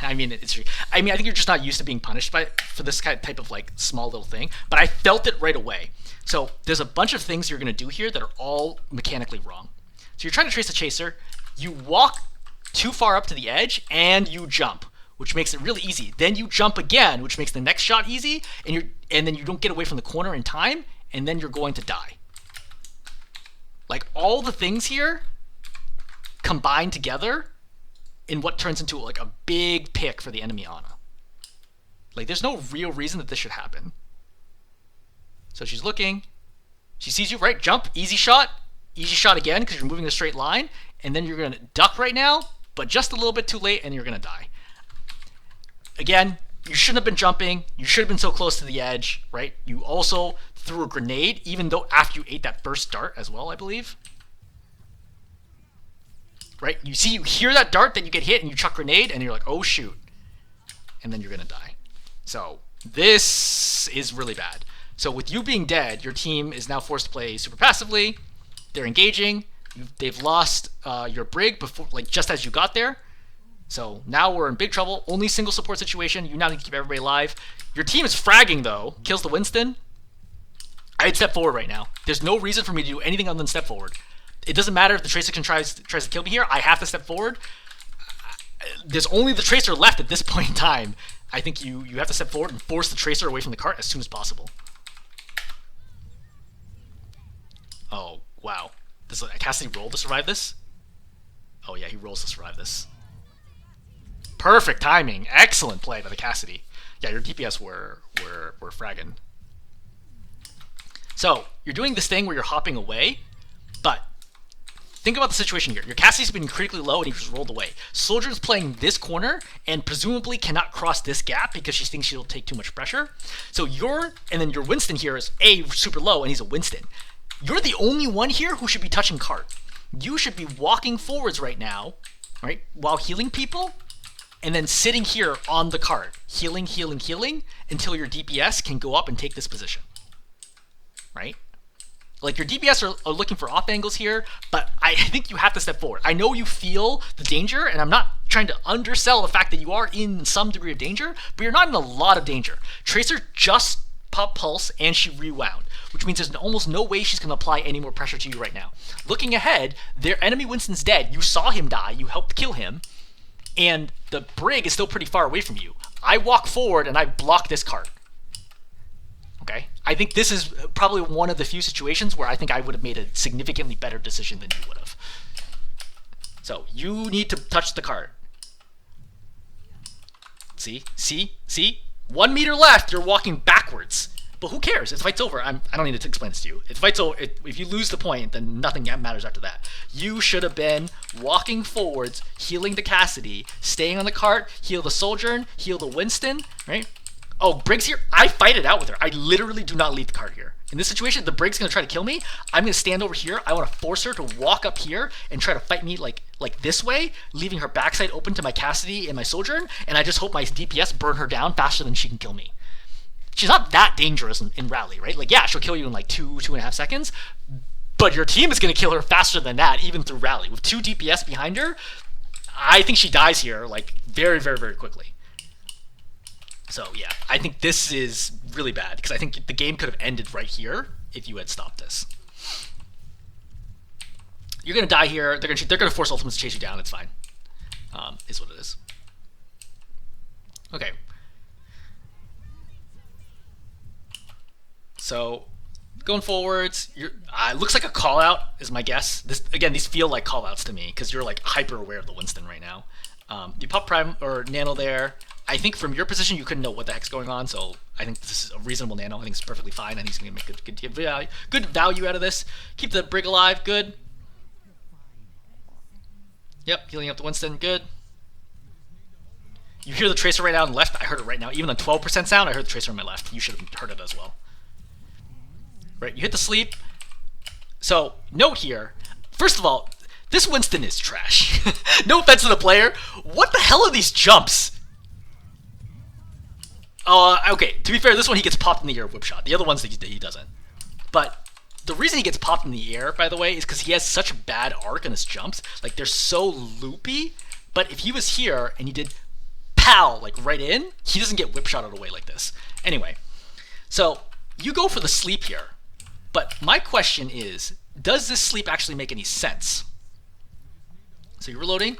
I mean, I think you're just not used to being punished for this type of like small little thing. But I felt it right away. So there's a bunch of things you're going to do here that are all mechanically wrong. So you're trying to trace a chaser. You walk too far up to the edge, and you jump, which makes it really easy. Then you jump again, which makes the next shot easy, and then you don't get away from the corner in time, and then you're going to die. Like, all the things here combined together in what turns into like a big pick for the enemy Ana. Like, there's no real reason that this should happen. So she's looking. She sees you, right? Jump, easy shot again because you're moving in a straight line, and then you're going to duck right now, but just a little bit too late, and you're going to die. Again, you shouldn't have been jumping. You should have been so close to the edge, right? You also threw a grenade, even though after you ate that first dart as well, I believe. Right? You hear that dart, then you get hit, and you chuck grenade, and you're like, oh shoot. And then you're going to die. So this is really bad. So with you being dead, your team is now forced to play super passively. They're engaging. They've lost your Brig before, like just as you got there. So now we're in big trouble. Only single support situation. You now need to keep everybody alive. Your team is fragging though. Kills the Winston. I'd step forward right now. There's no reason for me to do anything other than step forward. It doesn't matter if the Tracer tries to kill me here. I have to step forward. There's only the Tracer left at this point in time. I think you have to step forward and force the Tracer away from the cart as soon as possible. Oh, wow. Does Cassidy roll to survive this? Oh yeah, he rolls to survive this. Perfect timing. Excellent play by the Cassidy. Yeah, your DPS were fragging. So, you're doing this thing where you're hopping away, but think about the situation here. Your Cassidy's been critically low and he just rolled away. Soldier's playing this corner and presumably cannot cross this gap because she thinks she'll take too much pressure. So and then your Winston here is super low and he's a Winston. You're the only one here who should be touching cart. You should be walking forwards right now, right, while healing people, and then sitting here on the cart, healing until your DPS can go up and take this position, right? Like, your DPS are looking for off angles here, but I think you have to step forward. I know you feel the danger, and I'm not trying to undersell the fact that you are in some degree of danger, but you're not in a lot of danger. Tracer just popped pulse, and she rewound, which means there's almost no way she's going to apply any more pressure to you right now. Looking ahead, their enemy Winston's dead. You saw him die. You helped kill him, and the Brig is still pretty far away from you. I walk forward, and I block this cart. Okay? I think this is probably one of the few situations where I think I would have made a significantly better decision than you would have. So, you need to touch the cart. See? 1 meter left, you're walking backwards. But who cares? If the fight's over, I don't need to explain this to you. If the fight's over, if you lose the point, then nothing matters after that. You should have been walking forwards, healing the Cassidy, staying on the cart, heal the Sojourn, heal the Winston, right? Oh, Brig's here. I fight it out with her. I literally do not leave the cart here. In this situation, the Brig's going to try to kill me. I'm going to stand over here. I want to force her to walk up here and try to fight me like this way, leaving her backside open to my Cassidy and my Sojourn, and I just hope my DPS burn her down faster than she can kill me. She's not that dangerous in rally, right? Like, yeah, she'll kill you in like 2.5 seconds, but your team is going to kill her faster than that, even through rally. With 2 DPS behind her, I think she dies here, like, very, very, very quickly. So, yeah, I think this is really bad, because I think the game could have ended right here if you had stopped this. You're going to die here. They're going to force ultimates to chase you down. It's fine. Is what it is. Okay. So, going forwards, it looks like a call out is my guess. These feel like call outs to me because you're like hyper aware of the Winston right now. You pop Prime or Nano there. I think from your position you couldn't know what the heck's going on, so I think this is a reasonable Nano. I think it's perfectly fine, and he's going to make good value out of this. Keep the Brig alive, good. Yep, healing up the Winston, good. You hear the Tracer right now on the left. I heard it right now. Even on 12% sound, I heard the Tracer on my left. You should have heard it as well. Right, you hit the sleep. So, note here. First of all, this Winston is trash. No offense to the player. What the hell are these jumps? Okay, to be fair, this one he gets popped in the air whip shot. The other ones he doesn't. But the reason he gets popped in the air, by the way, is because he has such a bad arc on his jumps. Like, they're so loopy. But if he was here and he did pow, like right in, he doesn't get whip shotted away like this. Anyway, so you go for the sleep here. But my question is, does this sleep actually make any sense? So you're reloading.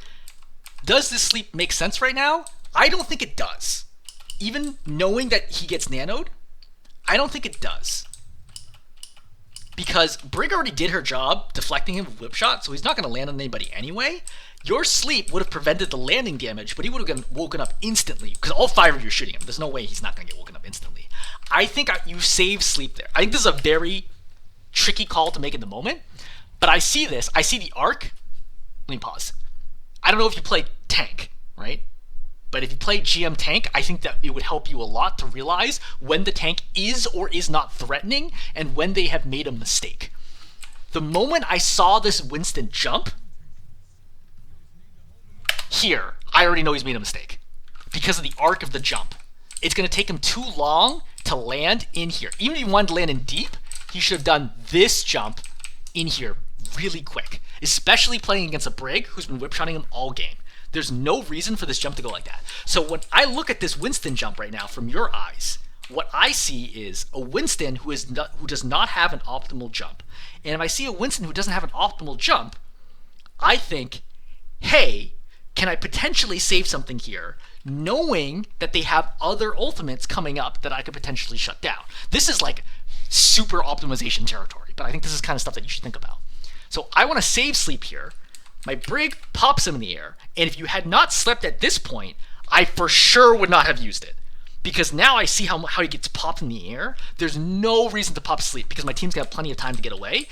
Does this sleep make sense right now? I don't think it does. Even knowing that he gets nanoed, I don't think it does. Because Brig already did her job deflecting him with whip shot, so he's not going to land on anybody anyway. Your sleep would have prevented the landing damage, but he would have gotten woken up instantly, because all 5 of you are shooting him. There's no way he's not going to get woken up instantly. I think you save sleep there. I think this is a very tricky call to make in the moment, but I see this. I see the arc. Let me pause. I don't know if you play tank, right? But if you play GM tank, I think that it would help you a lot to realize when the tank is or is not threatening and when they have made a mistake. The moment I saw this Winston jump, here, I already know he's made a mistake because of the arc of the jump. It's going to take him too long to land in here. Even if he wanted to land in deep, he should have done this jump in here really quick, especially playing against a Brig who's been whip-shotting him all game. There's no reason for this jump to go like that. So when I look at this Winston jump right now from your eyes, what I see is a Winston who does not have an optimal jump. And if I see a Winston who doesn't have an optimal jump, I think, hey, can I potentially save something here, knowing that they have other ultimates coming up that I could potentially shut down? This is like super optimization territory, but I think this is kind of stuff that you should think about. So I want to save sleep here. My Brig pops him in the air, and if you had not slept at this point, I for sure would not have used it. Because now I see how he gets popped in the air. There's no reason to pop sleep, because my team's going to have plenty of time to get away.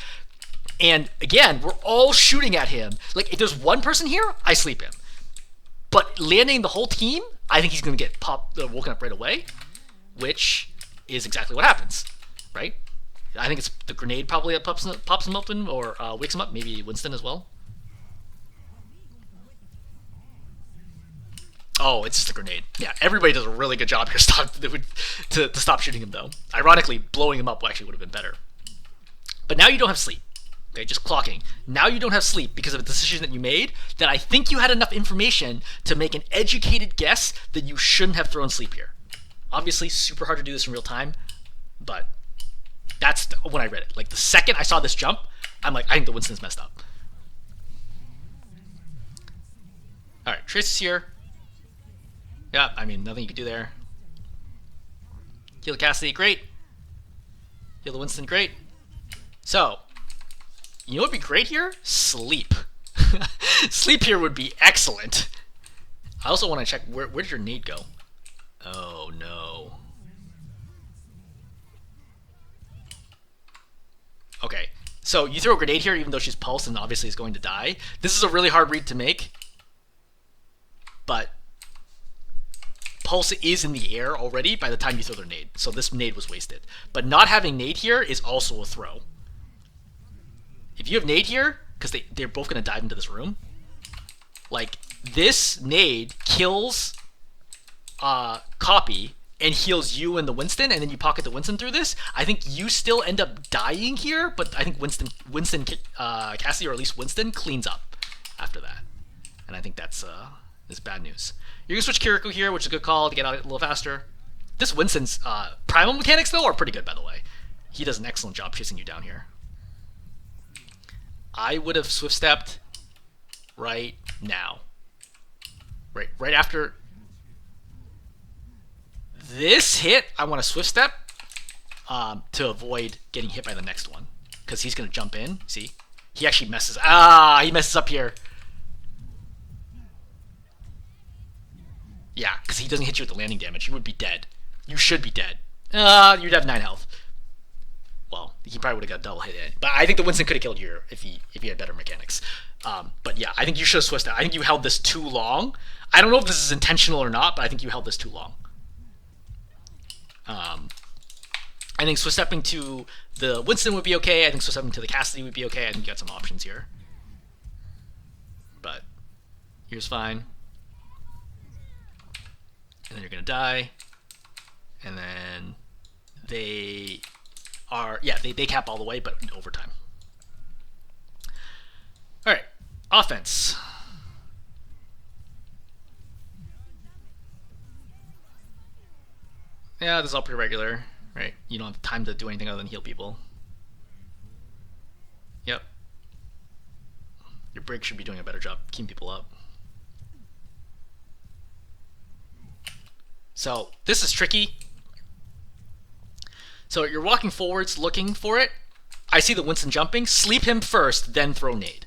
And again, we're all shooting at him. Like, if there's one person here, I sleep him. But landing the whole team, I think he's going to get woken up right away, which is exactly what happens, right? I think it's the grenade probably that pops him open or wakes him up, maybe Winston as well. Oh, it's just a grenade. Yeah, everybody does a really good job here to stop shooting him, though. Ironically, blowing him up actually would have been better. But now you don't have sleep. Okay, just clocking. Now you don't have sleep because of a decision that you made that I think you had enough information to make an educated guess that you shouldn't have thrown sleep here. Obviously, super hard to do this in real time, but that's when I read it. Like, the second I saw this jump, I'm like, I think the Winston's messed up. All right, Trace is here. Yeah, I mean, nothing you could do there. Heal the Cassidy, great. Heal the Winston, great. So, you know what would be great here? Sleep. Sleep here would be excellent. I also want to check, where did your nade go? Oh, no. Okay, so you throw a grenade here even though she's pulsed and obviously is going to die. This is a really hard read to make, but Pulse is in the air already by the time you throw their nade, so this nade was wasted. But not having nade here is also a throw. If you have nade here, because they're both going to dive into this room, like, this nade kills Copy and heals you and the Winston, and then you pocket the Winston through this. I think you still end up dying here, but I think Winston Cassie, or at least Winston, cleans up after that. And I think that's bad news. You're gonna switch Kiriko here, which is a good call to get out a little faster. This Winston's primal mechanics though are pretty good, by the way. He does an excellent job chasing you down here. I would have swift stepped right now. Right after this hit, I want to swift step to avoid getting hit by the next one, because he's gonna jump in. See, he actually messes. He messes up here. Yeah, because he doesn't hit you with the landing damage. You would be dead. You should be dead. You'd have 9 health. Well, he probably would have got a double hit in. But I think the Winston could have killed you if he had better mechanics. But yeah, I think you should have switched that. I think you held this too long. I don't know if this is intentional or not, but I think you held this too long. I think Swiss stepping to the Winston would be okay. I think Swiss stepping to the Cassidy would be okay. I think you got some options here. But here's fine. And then you're going to die. And then they are, yeah, they cap all the way, but in overtime. All right, offense. Yeah, this is all pretty regular, right? You don't have time to do anything other than heal people. Yep. Your break should be doing a better job keeping people up. So this is tricky. So you're walking forwards looking for it. I see the Winston jumping. Sleep him first, then throw nade.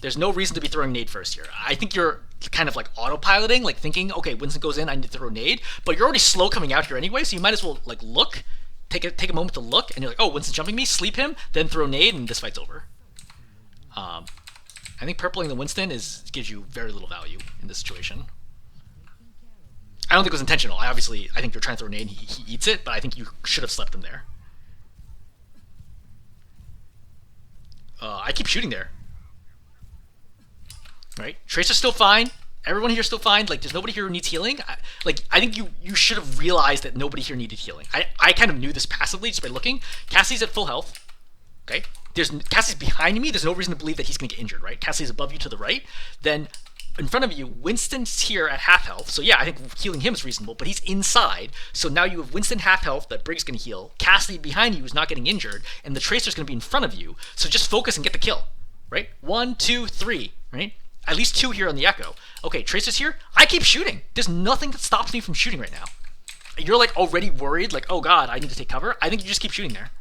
There's no reason to be throwing nade first here. I think you're kind of like autopiloting, like thinking, okay, Winston goes in, I need to throw nade, but you're already slow coming out here anyway, so you might as well like look, take a moment to look, and you're like, oh, Winston's jumping me, sleep him, then throw nade, and this fight's over. I think purpling the Winston gives you very little value in this situation. I don't think it was intentional. I think you're trying to throw nade and he eats it, but I think you should have slept him there. I keep shooting there. Right? Tracer's still fine. Everyone here is still fine. Like, there's nobody here who needs healing. I think you should have realized that nobody here needed healing. I kind of knew this passively just by looking. Cassie's at full health. Okay? Cassie's behind me. There's no reason to believe that he's going to get injured, right? Cassie's above you to the right. Then in front of you, Winston's here at half health. So yeah, I think healing him is reasonable, but he's inside. So now you have Winston half health that Brig's going to heal. Cassidy behind you is not getting injured, and the Tracer's going to be in front of you. So just focus and get the kill, right? 1, 2, 3, right? At least 2 here on the Echo. Okay, Tracer's here. I keep shooting. There's nothing that stops me from shooting right now. You're like already worried, like, oh god, I need to take cover. I think you just keep shooting there.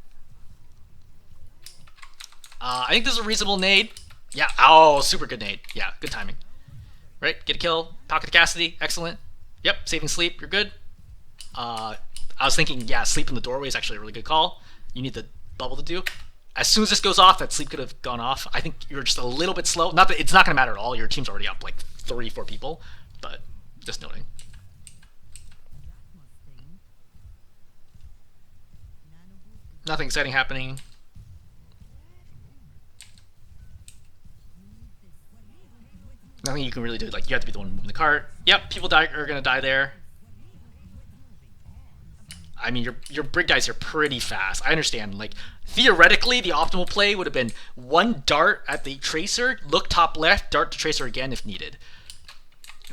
I think this is a reasonable nade. Yeah, oh, super good nade. Yeah, good timing. Right, get a kill, pocket Cassidy, excellent. Yep, saving sleep, you're good. I was thinking, yeah, sleep in the doorway is actually a really good call. You need the bubble to do. As soon as this goes off, that sleep could have gone off. I think you're just a little bit slow. Not that it's not going to matter at all. Your team's already up like 3, 4 people, but just noting. Nothing exciting happening. Nothing you can really do. Like, you have to be the one moving the cart. Yep, people are going to die there. I mean, your Brig guys are pretty fast. I understand. Like, theoretically, the optimal play would have been 1 dart at the Tracer, look top left, dart to Tracer again if needed.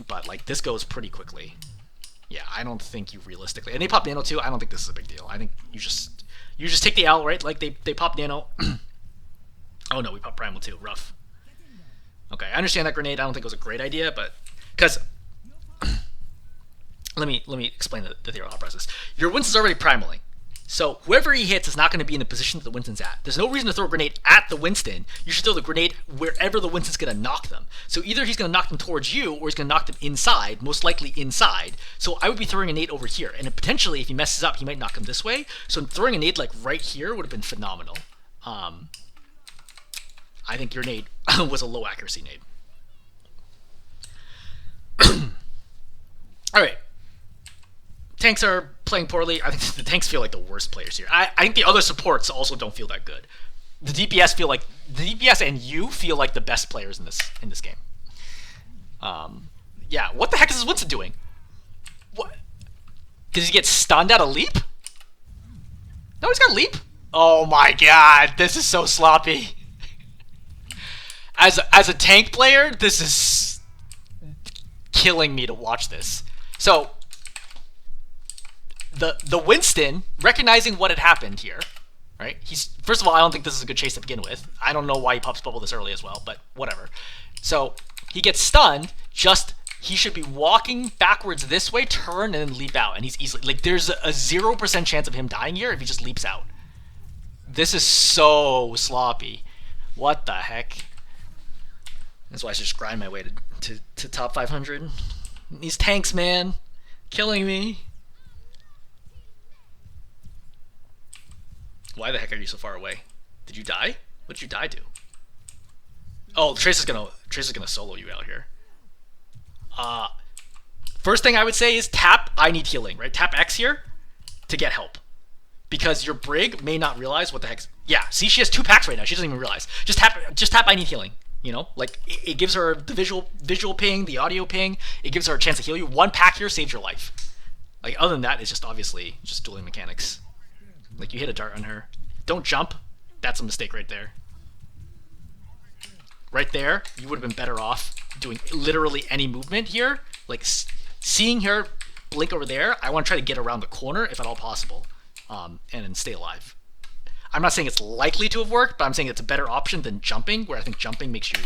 But, like, this goes pretty quickly. Yeah, I don't think you realistically... And they pop Nano, too. I don't think this is a big deal. I think you just take the L, right? Like, they pop Nano. Oh, no, we pop Primal, too. Rough. Okay, I understand that grenade. I don't think it was a great idea, but... Because... let me explain the thought process. Your Winston's already primaling. So whoever he hits is not going to be in the position that the Winston's at. There's no reason to throw a grenade at the Winston. You should throw the grenade wherever the Winston's going to knock them. So either he's going to knock them towards you, or he's going to knock them inside, most likely inside. So I would be throwing a nade over here. And potentially, if he messes up, he might knock him this way. So throwing a nade like right here would have been phenomenal. I think your nade was a low accuracy nade. All right. Tanks are playing poorly. I think the tanks feel like the worst players here. I think the other supports also don't feel that good. The DPS and you feel like the best players in this game. Yeah, what the heck is this Winston doing? What? Did he get stunned at a leap? No, he's got a leap. Oh my god, this is so sloppy. As a tank player, this is killing me to watch this. So the Winston, recognizing what had happened here, right? He's first of all, I don't think this is a good chase to begin with. I don't know why he pops bubble this early as well, but whatever. So he gets stunned. He should be walking backwards this way, turn, and then leap out, and he's easily like there's a 0% chance of him dying here if he just leaps out. This is so sloppy. What the heck? That's why I should just grind my way to top 500. These tanks, man, killing me. Why the heck are you so far away? Did you die? What did you die to? Oh, Trace is gonna solo you out here. First thing I would say is tap I need healing, right? Tap X here to get help. Because your Brig may not realize what the heck's... Yeah, see, she has 2 packs right now. She doesn't even realize. Just tap I need healing. You know, like it gives her the visual ping, the audio ping. It gives her a chance to heal you. 1 pack here saves your life. Like other than that, it's just obviously just dueling mechanics. Like you hit a dart on her. Don't jump. That's a mistake right there. Right there, you would have been better off doing literally any movement here. Like seeing her blink over there, I want to try to get around the corner if at all possible, and then stay alive. I'm not saying it's likely to have worked, but I'm saying it's a better option than jumping, where I think jumping makes you...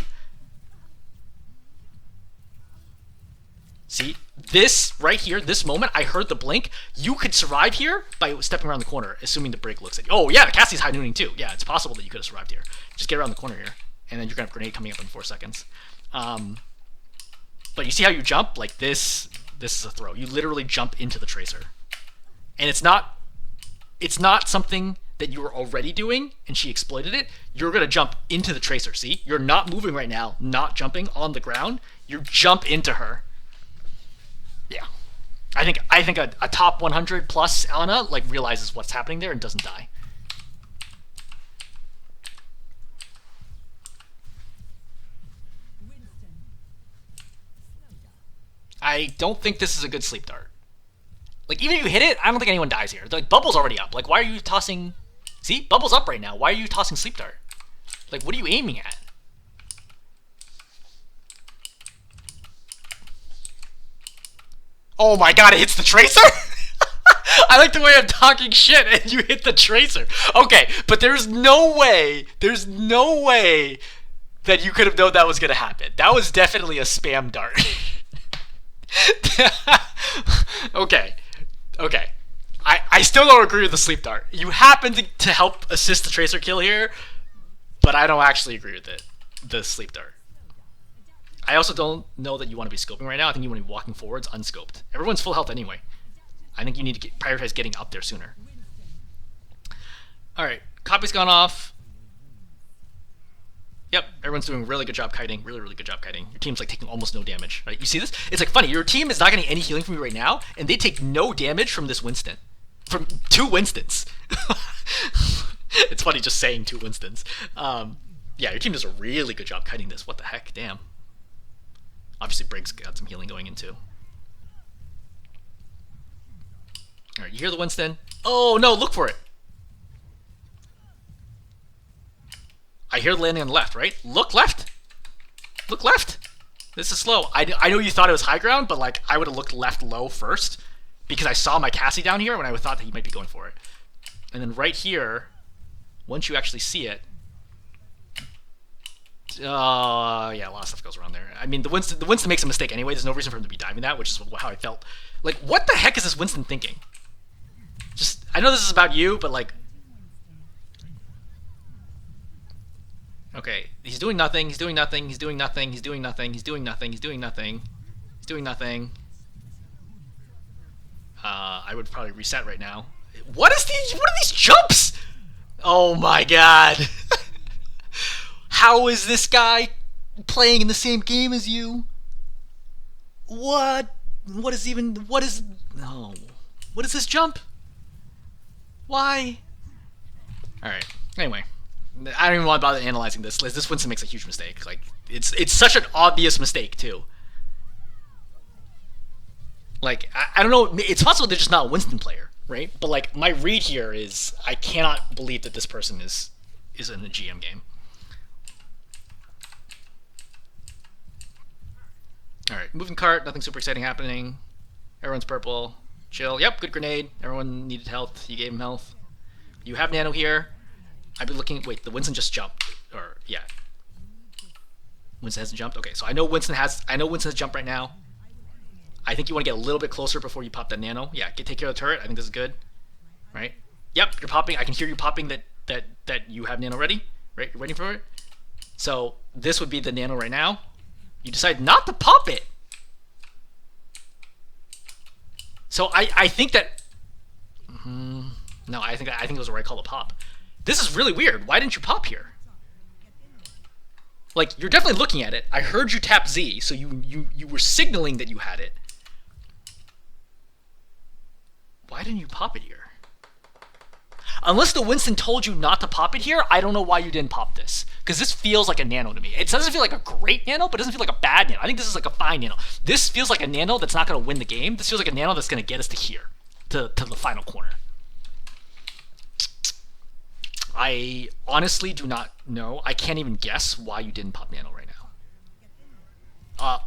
See? This, right here, this moment, I heard the blink. You could survive here by stepping around the corner, assuming the Brig looks at you. Oh, yeah, the Cassie's high nooning too. Yeah, it's possible that you could have survived here. Just get around the corner here, and then you're going to have a grenade coming up in 4 seconds. But you see how you jump? Like this is a throw. You literally jump into the Tracer. And it's not something that you were already doing, and she exploited it. You're going to jump into the Tracer, see? You're not moving right now, not jumping on the ground. You jump into her. Yeah. I think a top 100 plus Ana like realizes what's happening there and doesn't die. I don't think this is a good sleep dart. Like, even if you hit it, I don't think anyone dies here. Like, Bubble's already up. Like, why are you tossing... See? Bubble's up right now. Why are you tossing sleep dart? Like, what are you aiming at? Oh my god, it hits the Tracer? I like the way I'm talking shit and you hit the Tracer. Okay, but there's no way that you could have known that was going to happen. That was definitely a spam dart. Okay. I still don't agree with the sleep dart. You happen to help assist the Tracer kill here, but I don't actually agree with it. The sleep dart. I also don't know that you want to be scoping right now. I think you want to be walking forwards unscoped. Everyone's full health anyway. I think you need to prioritize getting up there sooner. Alright, copy's gone off. Yep, everyone's doing a really good job kiting. Really good job kiting. Your team's like taking almost no damage. Right? You see this? It's like funny. Your team is not getting any healing from you right now, and they take no damage from this Winston. From 2 Winstons. It's funny just saying 2 Winstons. Yeah, your team does a really good job kiting this. What the heck? Damn. Obviously, Brig's got some healing going in too. Alright, you hear the Winston. Oh, no, look for it. I hear the landing on the left, right? Look left. Look left. This is slow. I know you thought it was high ground, but like I would have looked left low first because I saw my Cassie down here when I thought that he might be going for it. And then right here, once you actually see it, yeah, a lot of stuff goes around there. I mean, the Winston makes a mistake anyway. There's no reason for him to be diving that, which is how I felt. Like, what the heck is this Winston thinking? Just, I know this is about you, but like, okay, he's doing nothing. He's doing nothing. He's doing nothing. He's doing nothing. He's doing nothing. He's doing nothing. He's doing nothing. I would probably reset right now. What are these jumps? Oh my god. How is this guy playing in the same game as you? What? What is this jump? Why? Alright, anyway. I don't even want to bother analyzing this. This Winston makes a huge mistake. Like, it's such an obvious mistake, too. Like, I don't know, it's possible they're just not a Winston player, right? But like, my read here is, I cannot believe that this person is in a GM game. All right, moving cart. Nothing super exciting happening. Everyone's purple. Chill. Yep, good grenade. Everyone needed health. You gave him health. You have Nano here. I've been looking. Wait, the Winston just jumped. Or yeah, Winston hasn't jumped. Okay, so I know Winston has. Jumped right now. I think you want to get a little bit closer before you pop that Nano. Yeah, take care of the turret. I think this is good. Right. Yep, you're popping. I can hear you popping that you have Nano ready. Right, you're waiting for it. So this would be the Nano right now. You decide not to pop it. So I think that. No, I think it was the right call to pop. This is really weird. Why didn't you pop here? Like, you're definitely looking at it. I heard you tap Z, so you were signaling that you had it. Why didn't you pop it here? Unless the Winston told you not to pop it here, I don't know why you didn't pop this. Because this feels like a Nano to me. It doesn't feel like a great Nano, but it doesn't feel like a bad Nano. I think this is like a fine Nano. This feels like a Nano that's not going to win the game. This feels like a Nano that's going to get us to here. To the final corner. I honestly do not know. I can't even guess why you didn't pop Nano right now.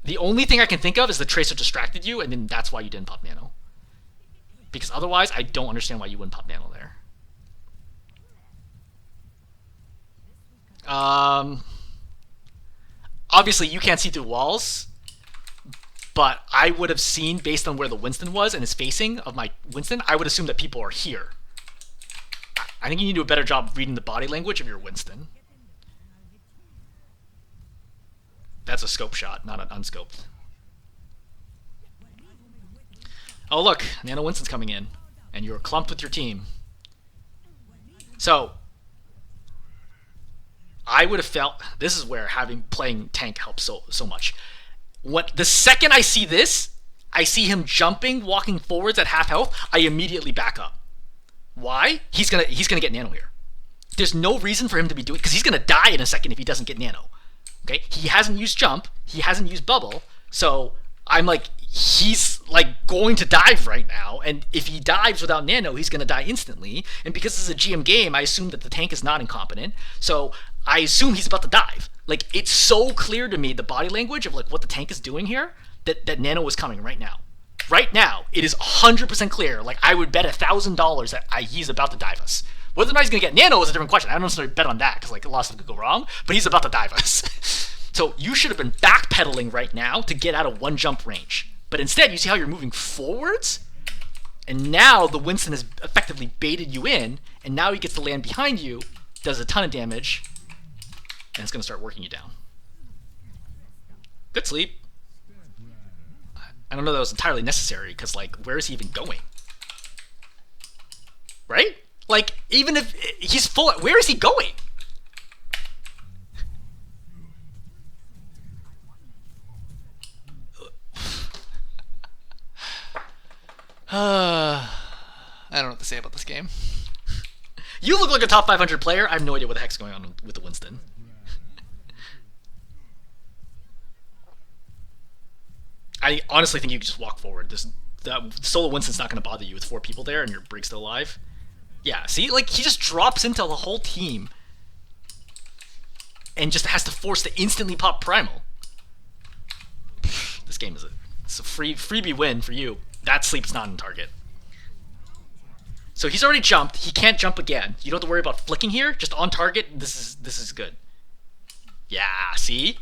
The only thing I can think of is the Tracer distracted you, and then that's why you didn't pop Nano. Because otherwise, I don't understand why you wouldn't pop Nano there. Obviously, you can't see through walls, but I would have seen, based on where the Winston was and his facing of my Winston, I would assume that people are here. I think you need to do a better job of reading the body language of your Winston. That's a scope shot, not an unscoped. Oh look, Nano Winston's coming in, and you're clumped with your team. So, I would have felt, this is where playing tank helps so much. The second I see this, I see him jumping, walking forwards at half health, I immediately back up. Why? He's gonna get Nano here. There's no reason for him to be doing, because he's gonna die in a second if he doesn't get Nano. Okay? He hasn't used jump, he hasn't used bubble, so I'm like, he's like going to dive right now, and if he dives without Nano, he's gonna die instantly. And because this is a GM game, I assume that the tank is not incompetent, so I assume he's about to dive. Like, it's so clear to me, the body language of like what the tank is doing here, that Nano is coming right now. Right now, it is 100% clear. Like, I would bet $1,000 that he's about to dive us. Whether or not he's going to get Nano is a different question. I don't necessarily bet on that, because like a lot of stuff could go wrong, but he's about to dive us. So you should have been backpedaling right now to get out of one jump range. But instead, you see how you're moving forwards? And now the Winston has effectively baited you in, and now he gets to land behind you, does a ton of damage, and it's going to start working you down. Good sleep. I don't know that was entirely necessary, because, like, where is he even going? Right? Like, even if he's full, where is he going? I don't know what to say about this game. You look like a top 500 player. I have no idea what the heck's going on with the Winston. I honestly think you can just walk forward. That solo Winston's not going to bother you with 4 people there and your Brig's still alive. Yeah, see? Like, he just drops into the whole team and just has to force to instantly pop Primal. This game it's a freebie win for you. That sleep's not in target. So he's already jumped. He can't jump again. You don't have to worry about flicking here. Just on target. This is good. Yeah, see?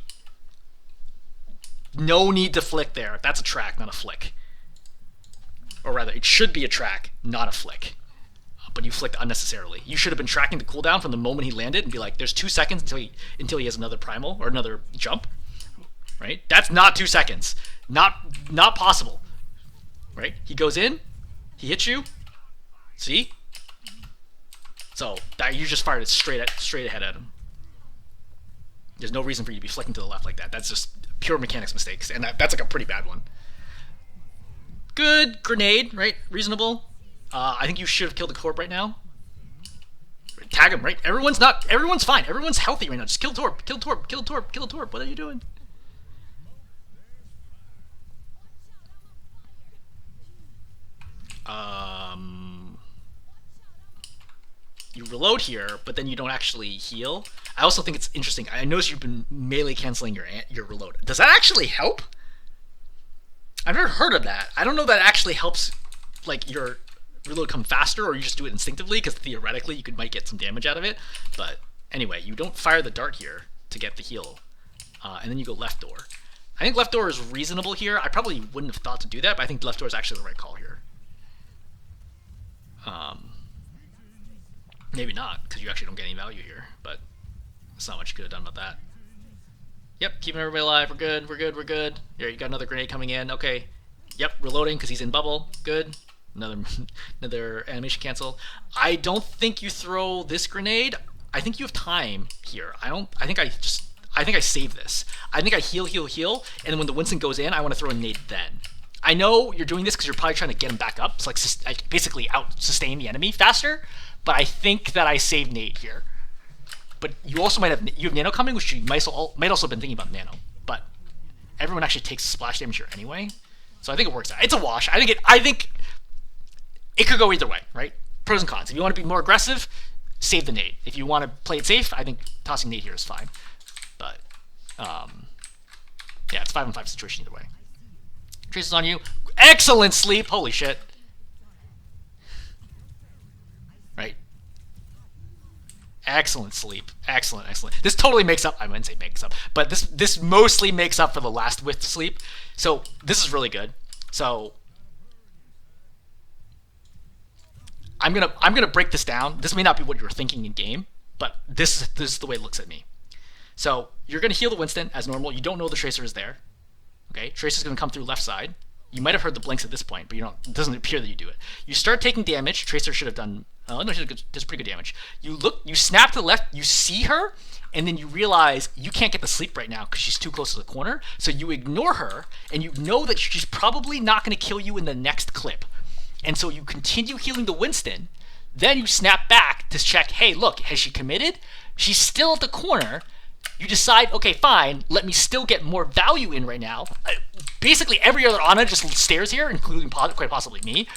No need to flick there. That's a track, not a flick. Or rather, it should be a track, not a flick. But you flicked unnecessarily. You should have been tracking the cooldown from the moment he landed and be like, there's 2 seconds until he has another primal or another jump. Right? That's not 2 seconds. Not possible. Right? He goes in, he hits you. See? So that you just fired it straight ahead at him. There's no reason for you to be flicking to the left like that. That's just pure mechanics mistakes, and that's like a pretty bad one. Good grenade, right? Reasonable. I think you should have killed the corp right now. Tag him, right? Everyone's fine. Everyone's healthy right now. Just kill Torp, kill Torp, kill Torp, kill Torp. What are you doing? You reload here, but then you don't actually heal. I also think it's interesting. I noticed you've been melee canceling your reload. Does that actually help? I've never heard of that. I don't know if that actually helps like your reload come faster, or you just do it instinctively because theoretically you might get some damage out of it. But anyway, you don't fire the dart here to get the heal, and then you go left door. I think left door is reasonable here. I probably wouldn't have thought to do that, but I think left door is actually the right call here. Maybe not, because you actually don't get any value here, but there's not much you could have done about that. Yep, keeping everybody alive. We're good, we're good, we're good. Here, you got another grenade coming in. Okay. Yep, reloading because he's in bubble. Good. Another animation cancel. I don't think you throw this grenade. I think you have time here. I think I save this. I think I heal, and then when the Winston goes in, I want to throw a nade then. I know you're doing this because you're probably trying to get him back up, so like basically out sustain the enemy faster. But I think that I save nade here. But you also might have nano coming, which you might also have been thinking about nano. But everyone actually takes splash damage here anyway, so I think it works out. It's a wash. I think it could go either way, right? Pros and cons. If you want to be more aggressive, save the nade. If you want to play it safe, I think tossing nade here is fine. But yeah, it's 5-on-5 situation either way. Traces on you. Excellent sleep. Holy shit. Right. Excellent sleep. Excellent. This totally makes up. I wouldn't say makes up, but this mostly makes up for the last with sleep. So this is really good. So I'm gonna break this down. This may not be what you were thinking in game, but this is the way it looks at me. So you're gonna heal the Winston as normal. You don't know the Tracer is there. Okay, Tracer's gonna come through left side. You might have heard the blinks at this point, but it doesn't appear that you do it. You start taking damage. Tracer should have done. Oh no, she does pretty good damage. You snap to the left. You see her, and then you realize you can't get the sleep right now because she's too close to the corner. So you ignore her, and you know that she's probably not going to kill you in the next clip. And so you continue healing the Winston. Then you snap back to check. Hey, look, has she committed? She's still at the corner. You decide, okay, fine, let me still get more value in right now. Basically, every other Ana just stares here, including quite possibly me,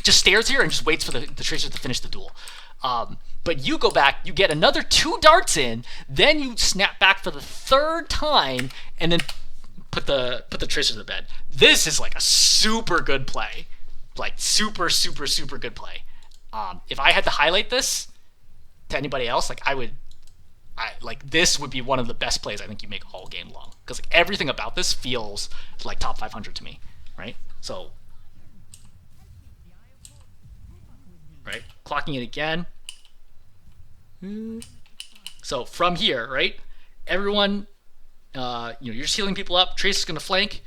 just stares here and just waits for the Tracer to finish the duel. But you go back, you get another 2 darts in, then you snap back for the 3rd time, and then put the Tracer to the bed. This is like a super good play. Like, super good play. If I had to highlight this to anybody else, like, this would be one of the best plays I think you make all game long, because like everything about this feels like top 500 to me, right? So, right, clocking it again. So from here, right, everyone, you're just healing people up. Tracer's gonna flank.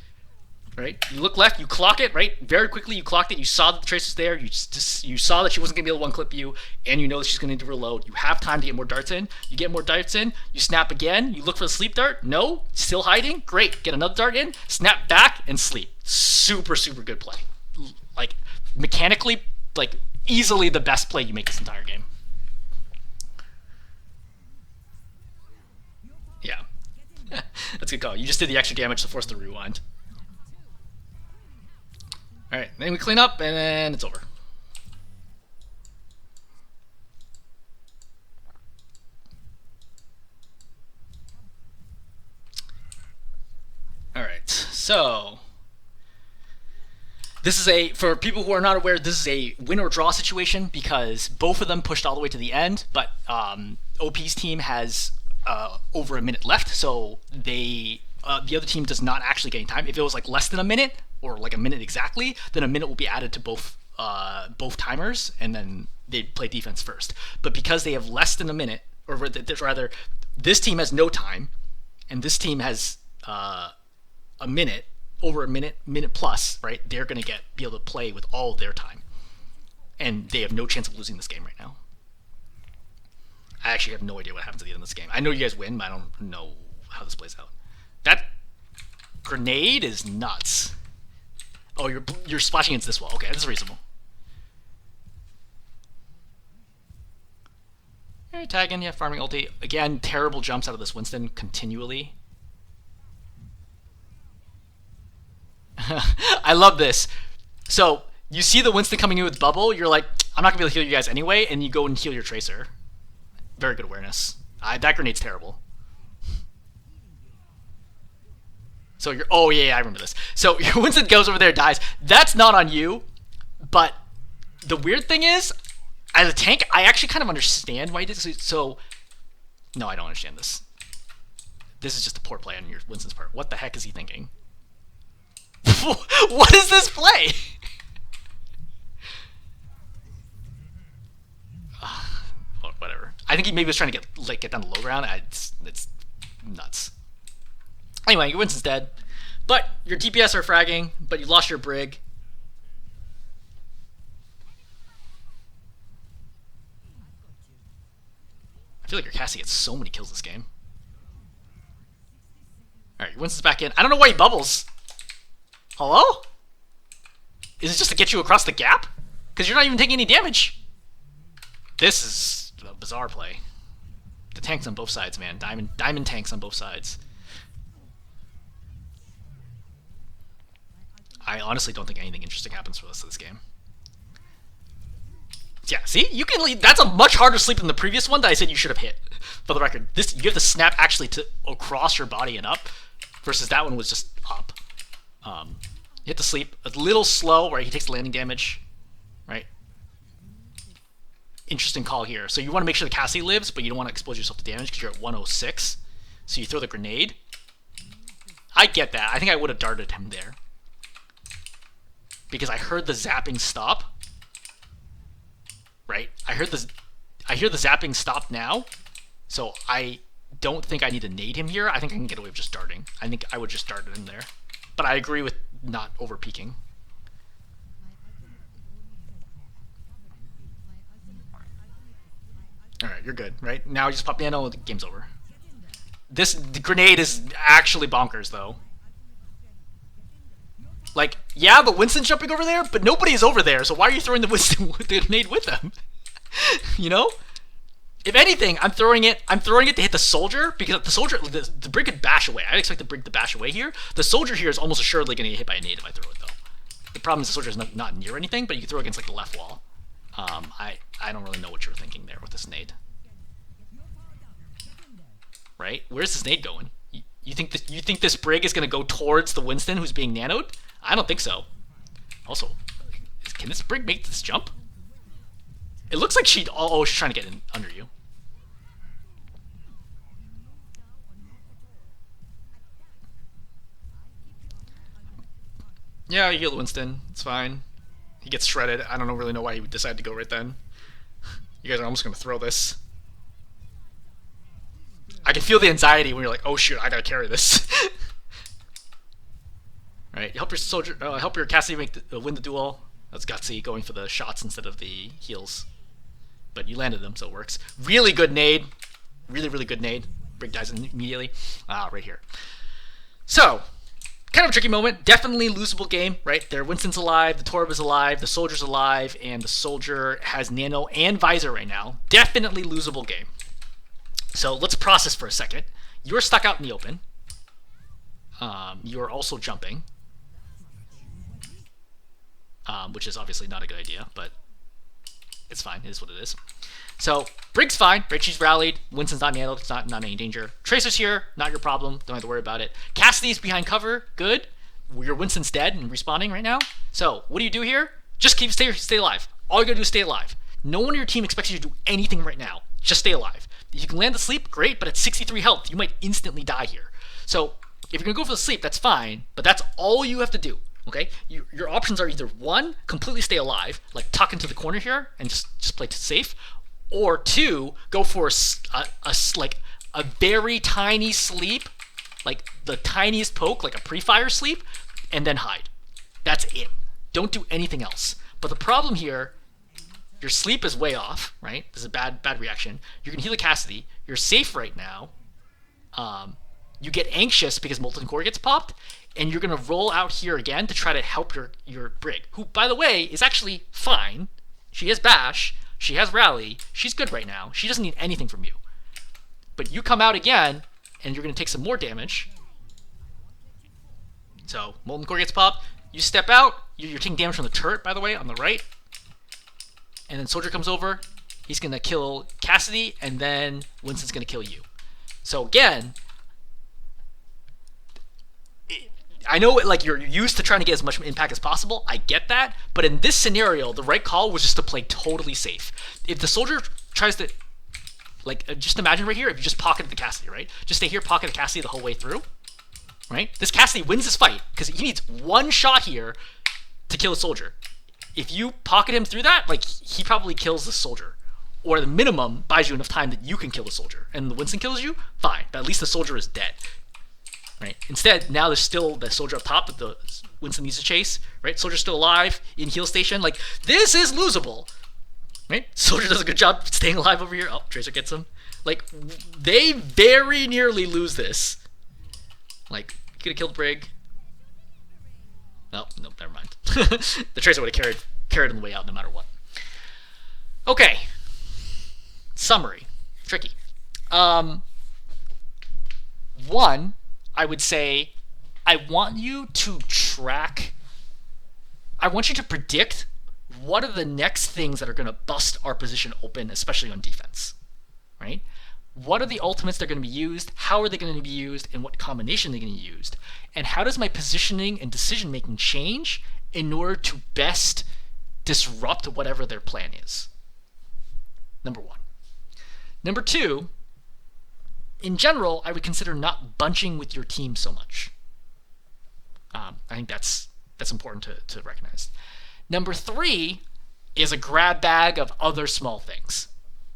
Right, you look left, you clock it, right? Very quickly, you clocked it. You saw that the Tracer's there. You saw that she wasn't gonna be able to one-clip you, and you know that she's gonna need to reload. You have time to get more darts in. You get more darts in. You snap again. You look for the sleep dart. No, still hiding. Great, get another dart in. Snap back and sleep. Super good play. Like mechanically, like easily the best play you make this entire game. Yeah, that's a good call. You just did the extra damage to force the rewind. Alright, then we clean up, and then it's over. Alright, so this is for people who are not aware, this is a win or draw situation because both of them pushed all the way to the end, but OP's team has over a minute left, so the other team does not actually gain time. If it was like less than a minute, or like a minute exactly, then a minute will be added to both timers, and then they play defense first. But because they have less than a minute, or rather, this team has no time, and this team has a minute, over a minute plus, right? They're going to be able to play with all of their time, and they have no chance of losing this game right now. I actually have no idea what happens at the end of this game. I know you guys win, but I don't know how this plays out. That grenade is nuts. Oh, you're splashing against this wall. Okay, this is reasonable. Alright, tagging, yeah, farming ulti. Again, terrible jumps out of this Winston continually. I love this. So, you see the Winston coming in with bubble, you're like, I'm not going to be able to heal you guys anyway, and you go and heal your Tracer. Very good awareness. That grenade's terrible. So you're, oh yeah, I remember this. So your Winston goes over there, dies. That's not on you, but the weird thing is, as a tank, I actually kind of understand why he did this. So, no, I don't understand this. This is just a poor play on your Winston's part. What the heck is he thinking? What is this play? Whatever. I think he maybe was trying to get down the low ground. It's nuts. Anyway, your Winston's dead. But your DPS are fragging, but you lost your Brig. I feel like your Cassie gets so many kills this game. Alright, your Winston's back in. I don't know why he bubbles. Hello? Is it just to get you across the gap? Because you're not even taking any damage. This is a bizarre play. The tanks on both sides, man. Diamond tanks on both sides. I honestly don't think anything interesting happens for the rest of this game. Yeah, see? You can lead. That's a much harder sleep than the previous one that I said you should have hit. For the record, this you have to snap actually to across your body and up, versus that one was just up. You hit the sleep a little slow, right? He takes the landing damage, right? Interesting call here. So you want to make sure the Cassie lives, but you don't want to expose yourself to damage because you're at 106. So you throw the grenade. I get that. I think I would have darted him there. Because I heard the zapping stop. Right? I hear the zapping stop now. So I don't think I need to nade him here. I think I can get away with just darting. I think I would just dart him there. But I agree with not over peeking. Alright, you're good, right? Now you just pop Nano, the game's over. This grenade is actually bonkers, though. Like, yeah, the Winston's jumping over there, but nobody is over there, so why are you throwing the Winston with the grenade with them? You know? If anything, I'm throwing it to hit the soldier, because the soldier, the Brig could bash away. I'd expect the Brig to bash away here. The soldier here is almost assuredly going to get hit by a nade if I throw it, though. The problem is the soldier is not near anything, but you can throw against, like, the left wall. I don't really know what you were thinking there with this nade. Right? Where's this nade going? You think this Brig is going to go towards the Winston who's being nanoed? I don't think so. Also, can this Brig make this jump? It looks like she's trying to get in under you. Yeah, you heal Winston. It's fine. He gets shredded. I don't really know why he would decide to go right then. You guys are almost going to throw this. I can feel the anxiety when you're like, oh shoot, I gotta carry this. Right, help your soldier, help your Cassie win the duel. That's gutsy, going for the shots instead of the heals. But you landed them, so it works. Really good nade. Really good nade. Brig dies immediately. Right here. So, kind of a tricky moment. Definitely losable game, right? Their Winston's alive, the Torb is alive, the soldier's alive, and the soldier has Nano and Visor right now. Definitely losable game. So let's process for a second. You're stuck out in the open. You're also jumping. Which is obviously not a good idea, but it's fine. It is what it is. So Brig's fine, right? She's rallied. Winston's not nanoed. It's not any danger. Tracer's here. Not your problem. Don't have to worry about it. Cassidy's behind cover. Good. Your Winston's dead and respawning right now. So what do you do here? Just stay alive. All you gotta do is stay alive. No one on your team expects you to do anything right now. Just stay alive. If you can land the sleep, great, but at 63 health, you might instantly die here. So if you're going to go for the sleep, that's fine, but that's all you have to do, okay? Your options are either one, completely stay alive, like tuck into the corner here and just play safe, or two, go for a very tiny sleep, like the tiniest poke, like a pre-fire sleep, and then hide. That's it. Don't do anything else. But the problem here, your sleep is way off, right? This is a bad reaction. You're going to heal the Cassidy. You're safe right now. You get anxious because Molten Core gets popped, and you're going to roll out here again to try to help your Brig, who, by the way, is actually fine. She has Bash. She has Rally. She's good right now. She doesn't need anything from you. But you come out again, and you're going to take some more damage. So, Molten Core gets popped. You step out. You're taking damage from the turret, by the way, on the right. And then Soldier comes over, he's going to kill Cassidy, and then Winston's going to kill you. So again, I know like you're used to trying to get as much impact as possible. I get that, but in this scenario, the right call was just to play totally safe. If the soldier tries to, like, just imagine right here, if you just pocketed the Cassidy, right? Just stay here, pocket the Cassidy the whole way through, right? This Cassidy wins this fight because he needs one shot here to kill a soldier. If you pocket him through that, like, he probably kills the soldier. Or at the minimum, buys you enough time that you can kill the soldier. And the Winston kills you, fine. But at least the soldier is dead. Right? Instead, now there's still the soldier up top that the Winston needs to chase. Right? Soldier's still alive in heal station. Like, this is losable. Right? Soldier does a good job staying alive over here. Oh, Tracer gets him. Like, they very nearly lose this. Like, could have killed Brig. No, never mind. The Tracer would have carried him the way out no matter what. Okay. Summary. Tricky. One, I would say, I want you to predict what are the next things that are going to bust our position open, especially on defense, right? What are the ultimates that are going to be used? How are they going to be used? And what combination are they going to be used? And how does my positioning and decision making change in order to best disrupt whatever their plan is? Number one. Number two, in general, I would consider not bunching with your team so much. I think that's important to recognize. Number three is a grab bag of other small things,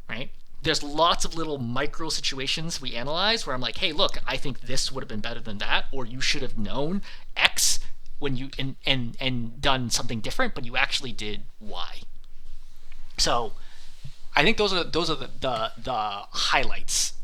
right? There's lots of little micro situations we analyze where I'm like, hey, look, I think this would have been better than that, or you should have known X when you and done something different, but you actually did Y. So I think those are the highlights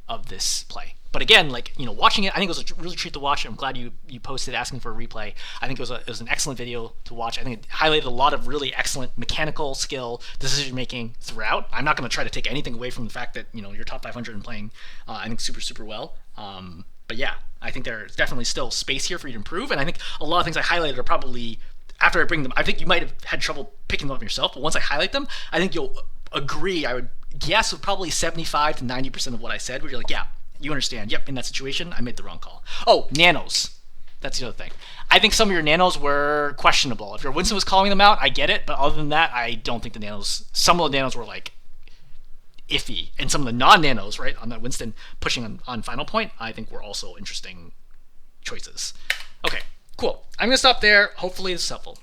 of this play. But again, like, you know, watching it, I think it was a really treat to watch. I'm glad you posted asking for a replay. I think it was an excellent video to watch. I think it highlighted a lot of really excellent mechanical skill, decision making throughout. I'm not going to try to take anything away from the fact that, you know, you're top 500 and playing, I think, super well. But yeah, I think there's definitely still space here for you to improve. And I think a lot of things I highlighted are probably, after I bring them, I think you might have had trouble picking them up yourself, but once I highlight them, I think you'll agree, I would guess, with probably 75 to 90% of what I said, where you're like, yeah, you understand. Yep, in that situation, I made the wrong call. Oh, nanos. That's the other thing. I think some of your nanos were questionable. If your Winston was calling them out, I get it. But other than that, I don't think the nanos, some of the nanos were like iffy. And some of the non-nanos, right, on that Winston pushing on final point, I think were also interesting choices. Okay, cool. I'm going to stop there. Hopefully this is helpful.